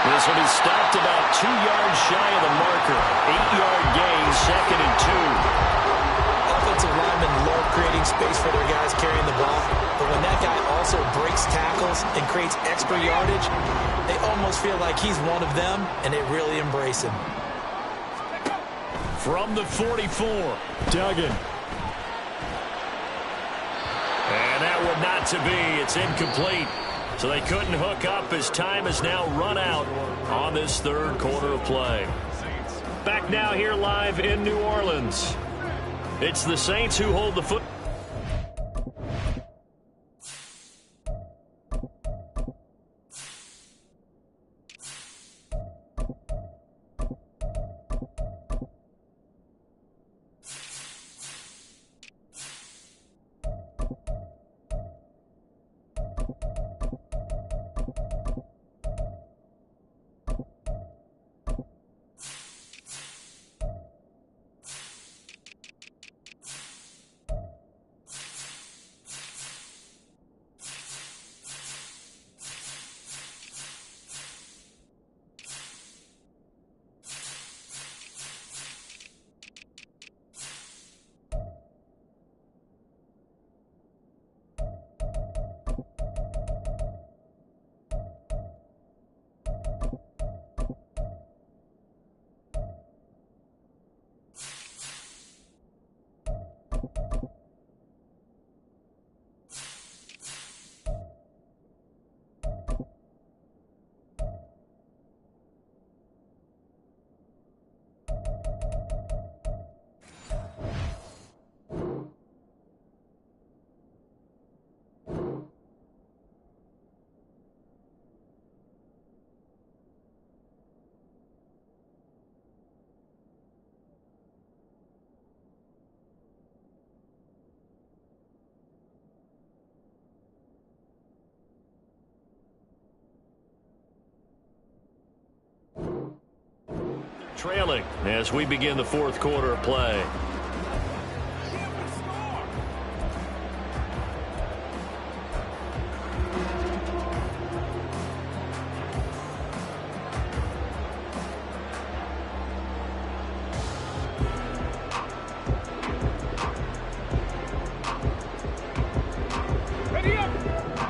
Speaker 2: This will be stopped about 2 yards shy of the marker. 8-yard gain, 2nd and 2.
Speaker 6: Offensive linemen love creating space for their guys carrying the ball. But when that guy also breaks tackles and creates extra yardage, they almost feel like he's one of them, and they really embrace him.
Speaker 2: From the 44,
Speaker 1: Duggan.
Speaker 2: And that one not to be. It's incomplete. So they couldn't hook up as time has now run out on this third quarter of play. Back now here live in New Orleans. It's the Saints who hold the foot. Trailing as we begin the fourth quarter of play.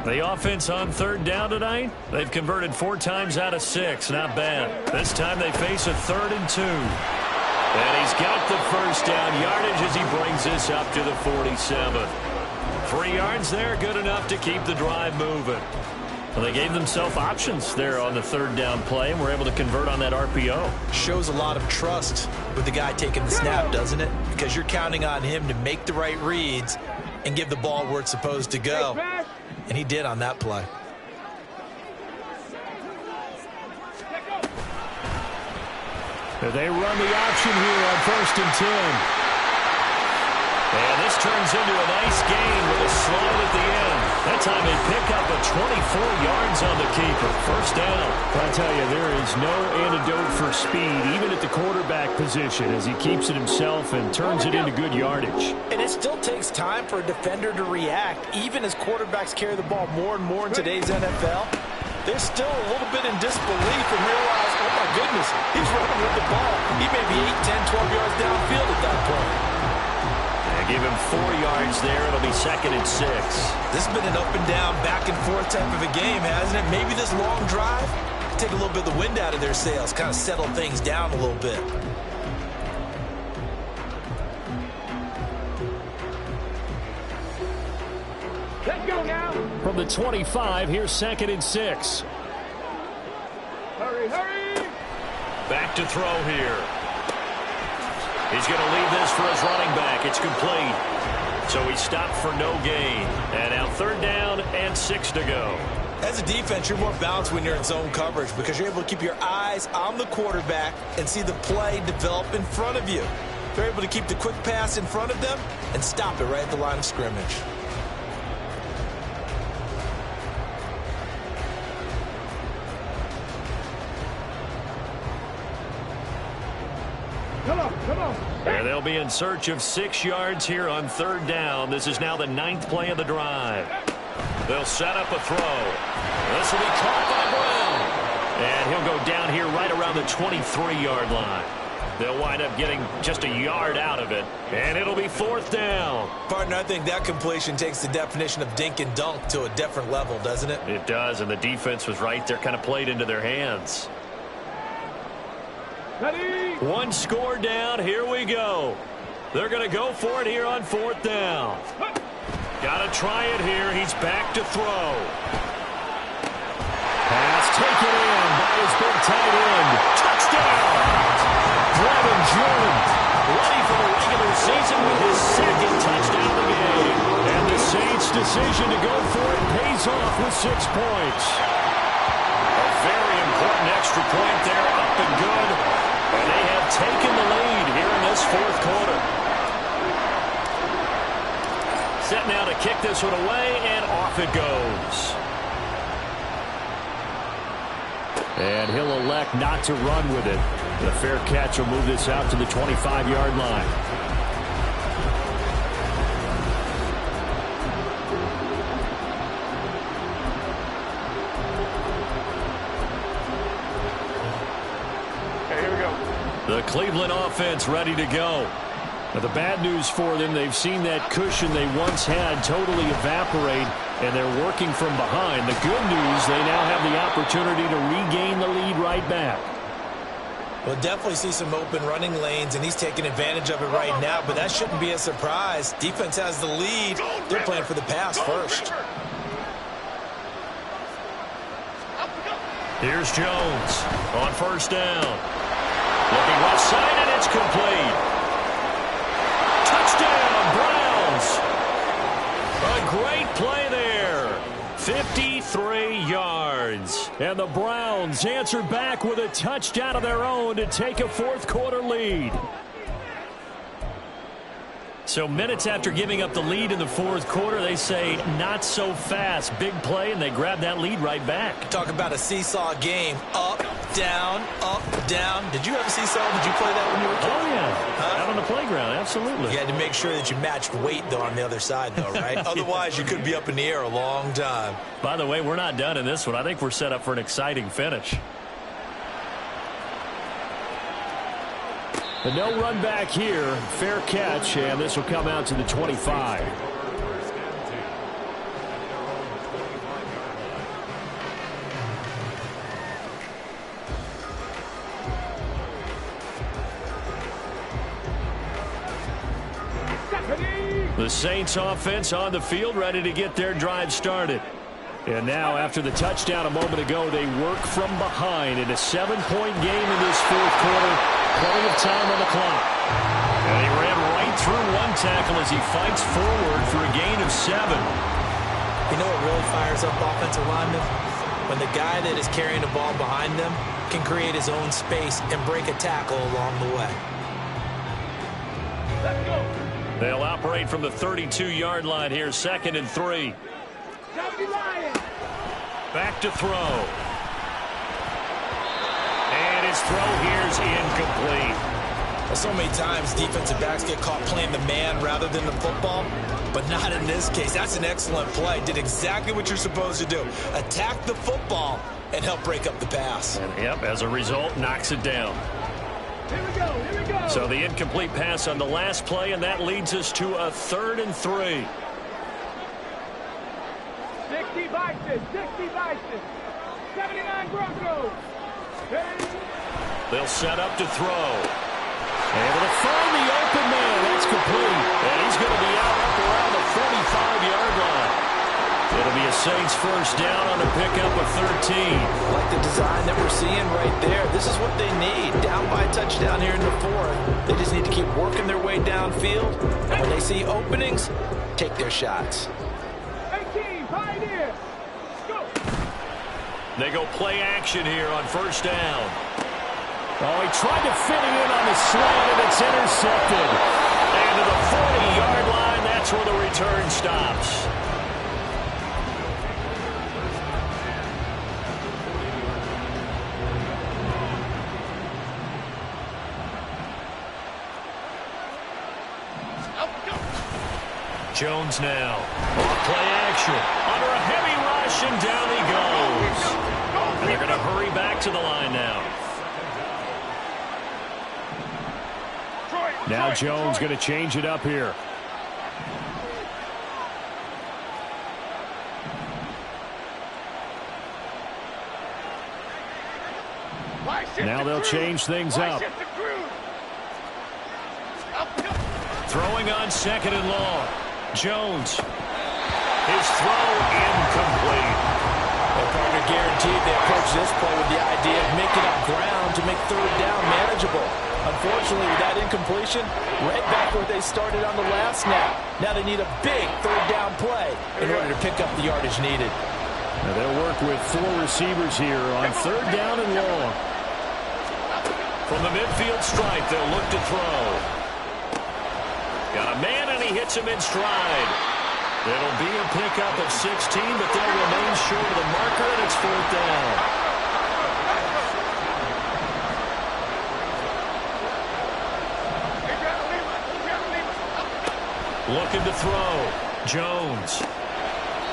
Speaker 2: The offense on 3rd down tonight, they've converted 4 times out of 6. Not bad. This time they face a 3rd and 2. And he's got the first down yardage as he brings this up to the 47. 3 yards there, good enough to keep the drive moving. Well, they gave themselves options there on the 3rd down play and were able to convert on that RPO.
Speaker 3: Shows a lot of trust with the guy taking the snap, doesn't it? Because you're counting on him to make the right reads and give the ball where it's supposed to go. And he did on that play.
Speaker 1: They run the option here on 1st and 10.
Speaker 2: And this turns into a nice gain with a slide at the end. That time they pick up a 24 yards on the keeper. First down.
Speaker 1: I tell you, there is no antidote for speed, even at the quarterback position, as he keeps it himself and turns it into good yardage.
Speaker 6: And it still takes time for a defender to react. Even as quarterbacks carry the ball more and more in today's NFL, they're still a little bit in disbelief and realize, oh my goodness, he's running with the ball. He may be 8, 10, 12 yards downfield at that point.
Speaker 2: Give him 4 yards there. It'll be 2nd and 6.
Speaker 3: This has been an up and down, back and forth type of a game, hasn't it? Maybe this long drive take a little bit of the wind out of their sails, kind of settle things down a little bit.
Speaker 4: Let's go now.
Speaker 1: From the 25, here's 2nd and 6.
Speaker 4: Hurry, hurry.
Speaker 2: Back to throw here. He's going to leave this for his running back. It's complete. So he stopped for no gain. And now 3rd down and 6 to go.
Speaker 3: As a defense, you're more balanced when you're in zone coverage because you're able to keep your eyes on the quarterback and see the play develop in front of you. They're able to keep the quick pass in front of them and stop it right at the line of scrimmage.
Speaker 4: Come on, come on.
Speaker 2: And they'll be in search of 6 yards here on 3rd down. This is now the 9th play of the drive. They'll set up a throw. This will be caught by Brown. And he'll go down here right around the 23-yard line. They'll wind up getting just a yard out of it. And it'll be 4th down.
Speaker 3: Partner, I think that completion takes the definition of dink and dunk to a different level, doesn't it?
Speaker 2: It does, and the defense was right there, kind of played into their hands.
Speaker 4: Ready.
Speaker 2: 1 score down. Here we go. They're going to go for it here on 4th down. Got to try it here. He's back to throw.
Speaker 1: Pass taken in by his big tight end. Touchdown! Brevin Jordan, ready for the regular season with his 2nd touchdown of the game. And the Saints' decision to go for it pays off with 6 points.
Speaker 2: A very important extra point there, up and good. And they have taken the lead here in this 4th quarter. Set now to kick this one away, and off it goes.
Speaker 1: And he'll elect not to run with it. The fair catch will move this out to the 25-yard line. The Cleveland offense ready to go. Now, the bad news for them, they've seen that cushion they once had totally evaporate, and they're working from behind. The good news, they now have the opportunity to regain the lead right back.
Speaker 3: We'll definitely see some open running lanes, and he's taking advantage of it right now, but that shouldn't be a surprise. Defense has the lead. They're playing for the pass first.
Speaker 2: Here's Jones on 1st down. Looking left side, and it's complete. Touchdown, Browns. A great play there. 53 yards.
Speaker 1: And the Browns answer back with a touchdown of their own to take a 4th quarter lead. So minutes after giving up the lead in the 4th quarter, they say not so fast. Big play, and they grab that lead right back.
Speaker 3: Talk about a seesaw game. Up, down, up, down. Did you have a seesaw? Did you play that when you were a kid?
Speaker 1: Oh, yeah. Out on the playground, absolutely.
Speaker 3: You had to make sure that you matched weight, though, on the other side, though, right? Otherwise, you could be up in the air a long time.
Speaker 2: By the way, we're not done in this one. I think we're set up for an exciting finish.
Speaker 1: But no run back here. Fair catch, and this will come out to the 25. The Saints offense on the field, ready to get their drive started. And now, after the touchdown a moment ago, they work from behind in a 7-point game in this fourth quarter. Plenty of time on the clock. And he ran right through one tackle as he fights forward for a gain of 7.
Speaker 6: You know what really fires up offensive linemen? When the guy that is carrying the ball behind them can create his own space and break a tackle along the way.
Speaker 4: Let's go.
Speaker 2: They'll operate from the 32-yard line here, 2nd and 3.
Speaker 1: Back to throw. And his throw here's incomplete.
Speaker 3: So many times defensive backs get caught playing the man rather than the football, but not in this case. That's an excellent play. Did exactly what you're supposed to do. Attack the football and help break up the pass.
Speaker 1: And yep, as a result, knocks it down.
Speaker 4: Here we go, here we go.
Speaker 1: So the incomplete pass on the last play, and that leads us to a 3rd and 3.
Speaker 4: 60 Bison, 60 Bison. 79 Broncos.
Speaker 1: They'll set up to throw. Able to find the open man. That's complete. And he's going to be out up around the 45-yard line. It'll be a Saints first down on a pickup of 13.
Speaker 3: Like the design that we're seeing right there. This is what they need. Down by a touchdown here in the 4th. They just need to keep working their way downfield. And when they see openings, take their shots.
Speaker 4: 18, Pioneer. Go.
Speaker 1: They go play action here on first down. Oh, he tried to fit it in on the slant, and it's intercepted. And to the 40-yard line, that's where the return stops. Jones now. Play action. Under a heavy rush, and down he goes. And they're going to hurry back to the line now. Now Jones going to change it up here. Now they'll change things up. Throwing on 2nd and long. Jones. His throw incomplete.
Speaker 5: Well, partner, guaranteed they approach this play with the idea of making up ground to make 3rd down manageable. Unfortunately, with that incompletion, right back where they started on the last snap. Now they need a big 3rd down play in order to pick up the yardage needed.
Speaker 1: Now they'll work with 4 receivers here on 3rd down and long. From the midfield stripe, they'll look to throw. Got a man, and he hits him in stride. It'll be a pickup of 16, but they'll remain short of the marker, and it's 4th down. Looking to throw. Jones.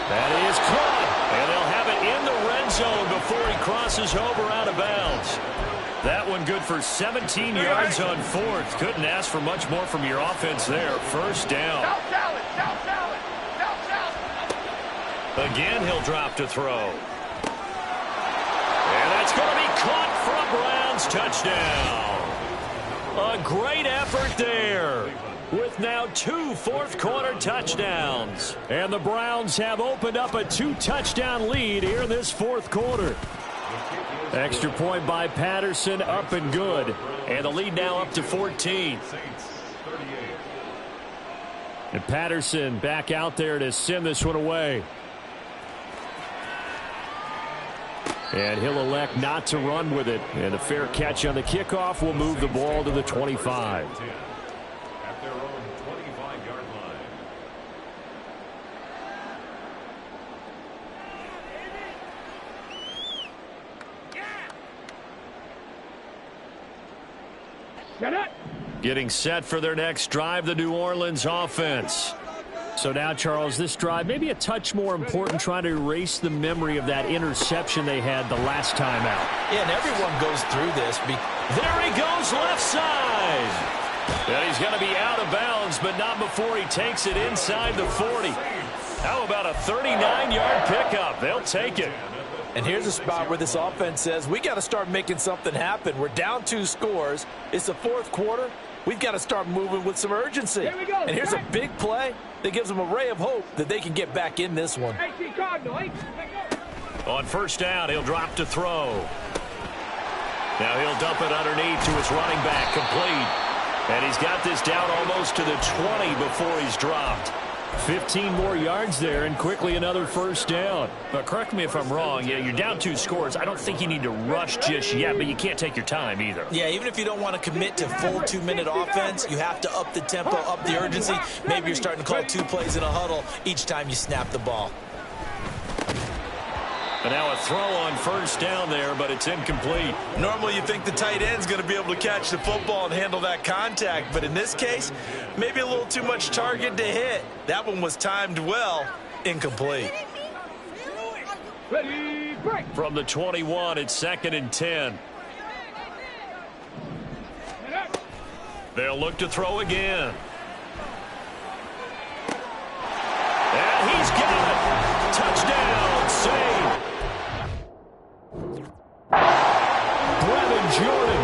Speaker 1: That is caught. And they'll have it in the red zone before he crosses over out of bounds. That one good for 17 yards on 4th. Couldn't ask for much more from your offense there. First down. Again, he'll drop to throw. And that's going to be caught for a Browns touchdown. A great effort there, with now 2 fourth-quarter touchdowns. And the Browns have opened up a 2-touchdown lead here in this 4th quarter. Extra point by Patterson, up and good. And the lead now up to 14. And Patterson back out there to send this one away. And he'll elect not to run with it. And a fair catch on the kickoff will move the ball to the 25. Getting set for their next drive, the New Orleans offense. So now, Charles, this drive may be a touch more important, trying to erase the memory of that interception they had the last time out.
Speaker 3: Yeah, and everyone goes through this.
Speaker 1: There he goes, left side. And he's going to be out of bounds, but not before he takes it inside the 40. How about a 39-yard pickup? They'll take it.
Speaker 5: And here's a spot where this offense says, we got to start making something happen. We're down 2 scores. It's the 4th quarter. we've got to start moving with some urgency.
Speaker 4: Here we go.
Speaker 5: And here's a big play that gives them a ray of hope that they can get back in this one.
Speaker 2: On first down, he'll drop to throw. Now he'll dump it underneath to his running back, complete. And he's got this down almost to the 20 before he's dropped.
Speaker 1: 15 more yards there, and quickly another first down.
Speaker 2: But correct me if I'm wrong. Yeah, you're down 2 scores. I don't think you need to rush just yet, but you can't take your time either.
Speaker 6: Yeah, even if you don't want to commit to full 2-minute offense, you have to up the tempo, up the urgency. Maybe you're starting to call 2 plays in a huddle each time you snap the ball.
Speaker 2: And now a throw on first down there, but it's incomplete.
Speaker 3: Normally you think the tight end's going to be able to catch the football and handle that contact, but in this case, maybe a little too much target to hit. That one was timed well, incomplete.
Speaker 4: Ready, break.
Speaker 2: From the 21, it's 2nd and 10. They'll look to throw again. And he's got it. Touchdown, save.
Speaker 1: Jordan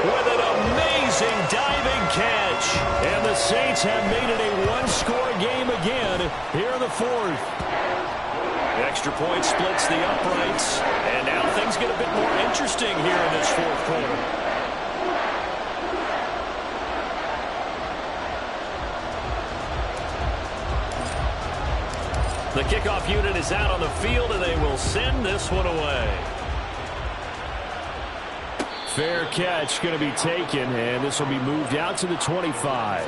Speaker 1: with an amazing diving catch. And the Saints have made it a 1-score game again here in the 4th.
Speaker 2: The extra point splits the uprights. And now things get a bit more interesting here in this 4th quarter. The kickoff unit is out on the field, and they will send this one away.
Speaker 1: Fair catch going to be taken, and this will be moved out to the 25.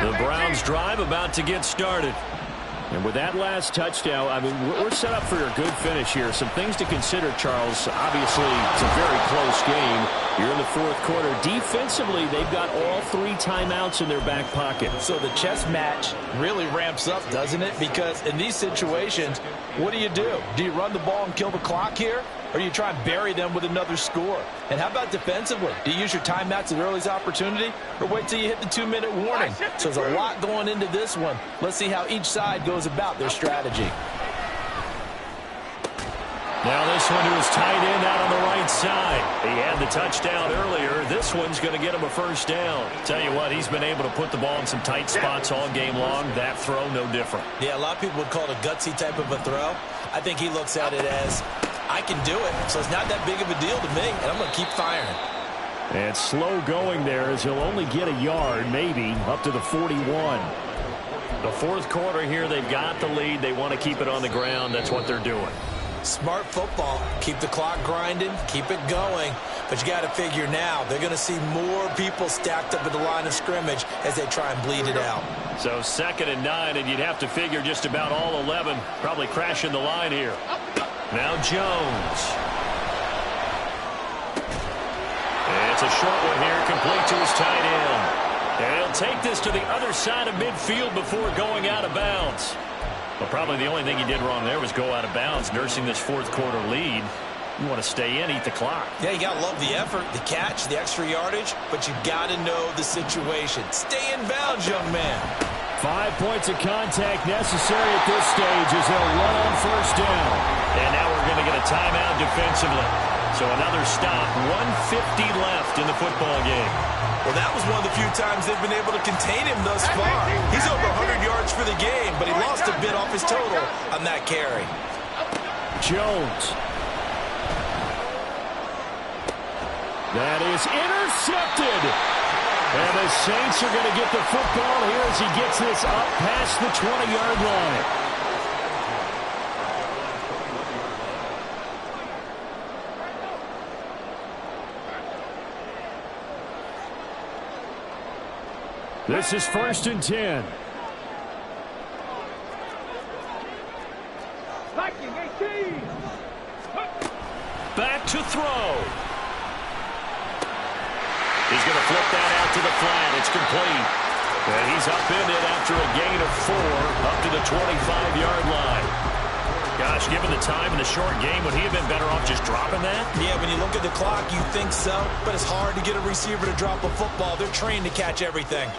Speaker 2: The Browns drive about to get started.
Speaker 1: And with that last touchdown, I mean, we're set up for a good finish here. Some things to consider, Charles. Obviously, it's a very close game. You're in the 4th quarter. Defensively, they've got all 3 timeouts in their back pocket.
Speaker 6: So the chess match really ramps up, doesn't it? Because in these situations, what do? Do you run the ball and kill the clock here? Or do you try and bury them with another score? And how about defensively? Do you use your timeouts at earliest opportunity? Or wait till you hit the 2-minute warning? So there's a lot going into this one. Let's see how each side goes about their strategy.
Speaker 2: Now this one to his tight end out on the right side. He had the touchdown earlier. This one's going to get him a first down. Tell you what, he's been able to put the ball in some tight spots all game long. That throw, no different.
Speaker 6: Yeah, a lot of people would call it a gutsy type of a throw. I think he looks at it as, I can do it, so it's not that big of a deal to me, and I'm going to keep firing.
Speaker 1: And slow going there as he'll only get a yard, maybe, up to the 41.
Speaker 2: The 4th quarter here, they've got the lead. They want to keep it on the ground. That's what they're doing.
Speaker 6: Smart football. Keep the clock grinding, keep it going. But you got to figure now, they're going to see more people stacked up at the line of scrimmage as they try and bleed it out.
Speaker 2: So 2nd and 9, and you'd have to figure just about all 11 probably crashing the line here. Now Jones. It's a short one here, complete to his tight end. And he'll take this to the other side of midfield before going out of bounds. Well, probably the only thing he did wrong there was go out of bounds, nursing this 4th quarter lead. You want to stay in, eat the clock.
Speaker 6: Yeah, you got to love the effort, the catch, the extra yardage, but you got to know the situation. Stay in bounds, young man.
Speaker 1: 5 points of contact necessary at this stage as they'll run on first down.
Speaker 2: And now we're going to get a timeout defensively. So another stop, 1:50 left in the football game.
Speaker 3: Well, that was one of the few times they've been able to contain him thus far. He's over 100 yards for the game, but he lost a bit off his total on that carry.
Speaker 1: Jones. That is intercepted. And the Saints are going to get the football here as he gets this up past the 20-yard line. This is 1st and 10.
Speaker 2: Back to throw. He's going to flip that out to the flat. It's complete. And he's upended after a gain of 4 up to the 25-yard line. Gosh, given the time in the short game, would he have been better off just dropping that?
Speaker 6: Yeah, when you look at the clock, you think so. But it's hard to get a receiver to drop a football. They're trained to catch everything.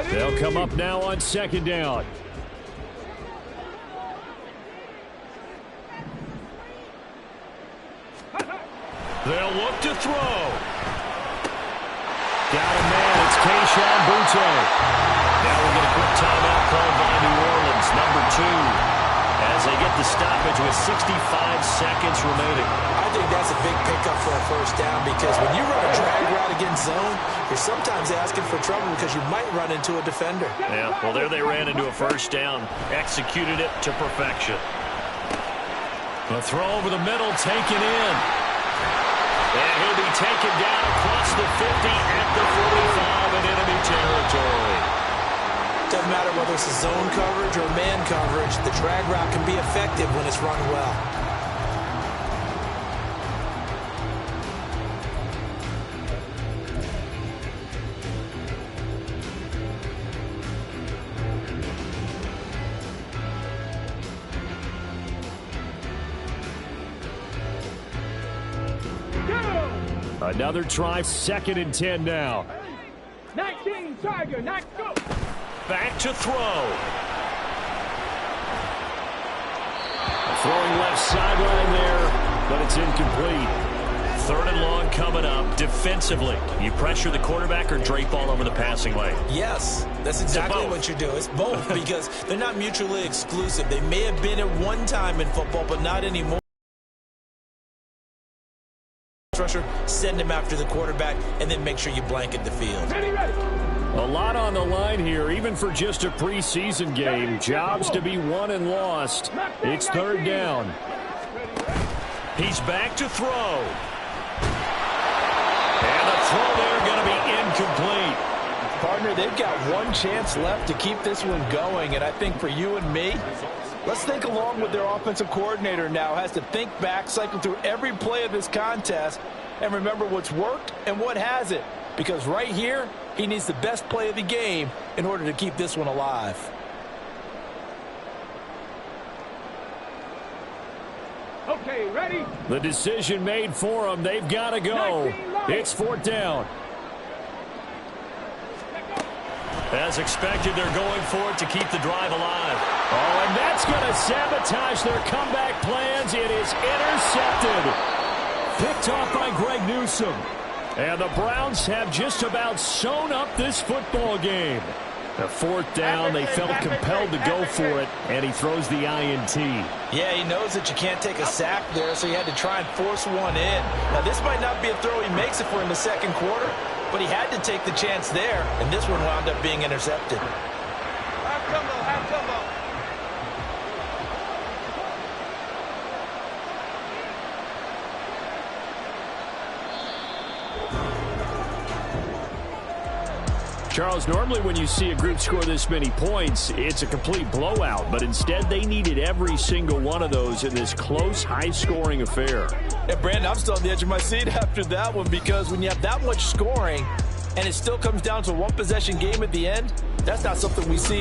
Speaker 1: They'll come up now on second down.
Speaker 2: They'll look to throw.
Speaker 1: Got a man. It's Kayshon Boutte.
Speaker 2: Now we'll get a quick timeout called by New Orleans, number 2. As they get the stoppage with 65 seconds remaining.
Speaker 6: I think that's a big pickup for a first down because when you run a drag route against zone, you're sometimes asking for trouble because you might run into a defender.
Speaker 2: Yeah, well, there they ran into a first down. Executed it to perfection.
Speaker 1: A throw over the middle, taken in.
Speaker 2: And he'll be taken down across the 50 at the 45 in enemy territory.
Speaker 6: Doesn't matter whether it's a zone coverage or man coverage, the drag route can be effective when it's run well.
Speaker 1: Another try, 2nd and 10 now.
Speaker 4: 19, Tiger, next go.
Speaker 2: Back to throw.
Speaker 1: Throwing left sideline there, but it's incomplete.
Speaker 2: 3rd and long coming up. Defensively, you pressure the quarterback or drape all over the passing lane?
Speaker 6: Yes, that's exactly what you do. It's both because they're not mutually exclusive. They may have been at one time in football, but not anymore. Rusher, send him after the quarterback, and then make sure you blanket the field.
Speaker 4: Ready, ready.
Speaker 1: A lot on the line here, even for just a preseason game. Jobs to be won and lost. It's 3rd down.
Speaker 2: He's back to throw. And the throw there going to be incomplete.
Speaker 5: Partner, they've got one chance left to keep this one going, and I think for you and me, let's think along with their offensive coordinator now. Has to think back, cycle through every play of this contest, and remember what's worked and what hasn't. Because right here, he needs the best play of the game in order to keep this one alive.
Speaker 4: Okay, ready?
Speaker 1: The decision made for them. They've got to go. It's 4th down.
Speaker 2: As expected, they're going for it to keep the drive alive.
Speaker 1: Oh, and that's going to sabotage their comeback plans. It is intercepted. Picked off by Greg Newsome. And the Browns have just about sewn up this football game. The 4th down, they felt compelled to go for it, and he throws the INT.
Speaker 6: Yeah, he knows that you can't take a sack there, so he had to try and force one in. Now, this might not be a throw he makes it for in the 2nd quarter, but he had to take the chance there, and this one wound up being intercepted.
Speaker 4: Have combo, have combo.
Speaker 1: Charles, normally when you see a group score this many points, it's a complete blowout. But instead, they needed every single one of those in this close, high-scoring affair.
Speaker 5: Yeah, Brandon, I'm still on the edge of my seat after that one because when you have that much scoring and it still comes down to a one-possession game at the end, that's not something we see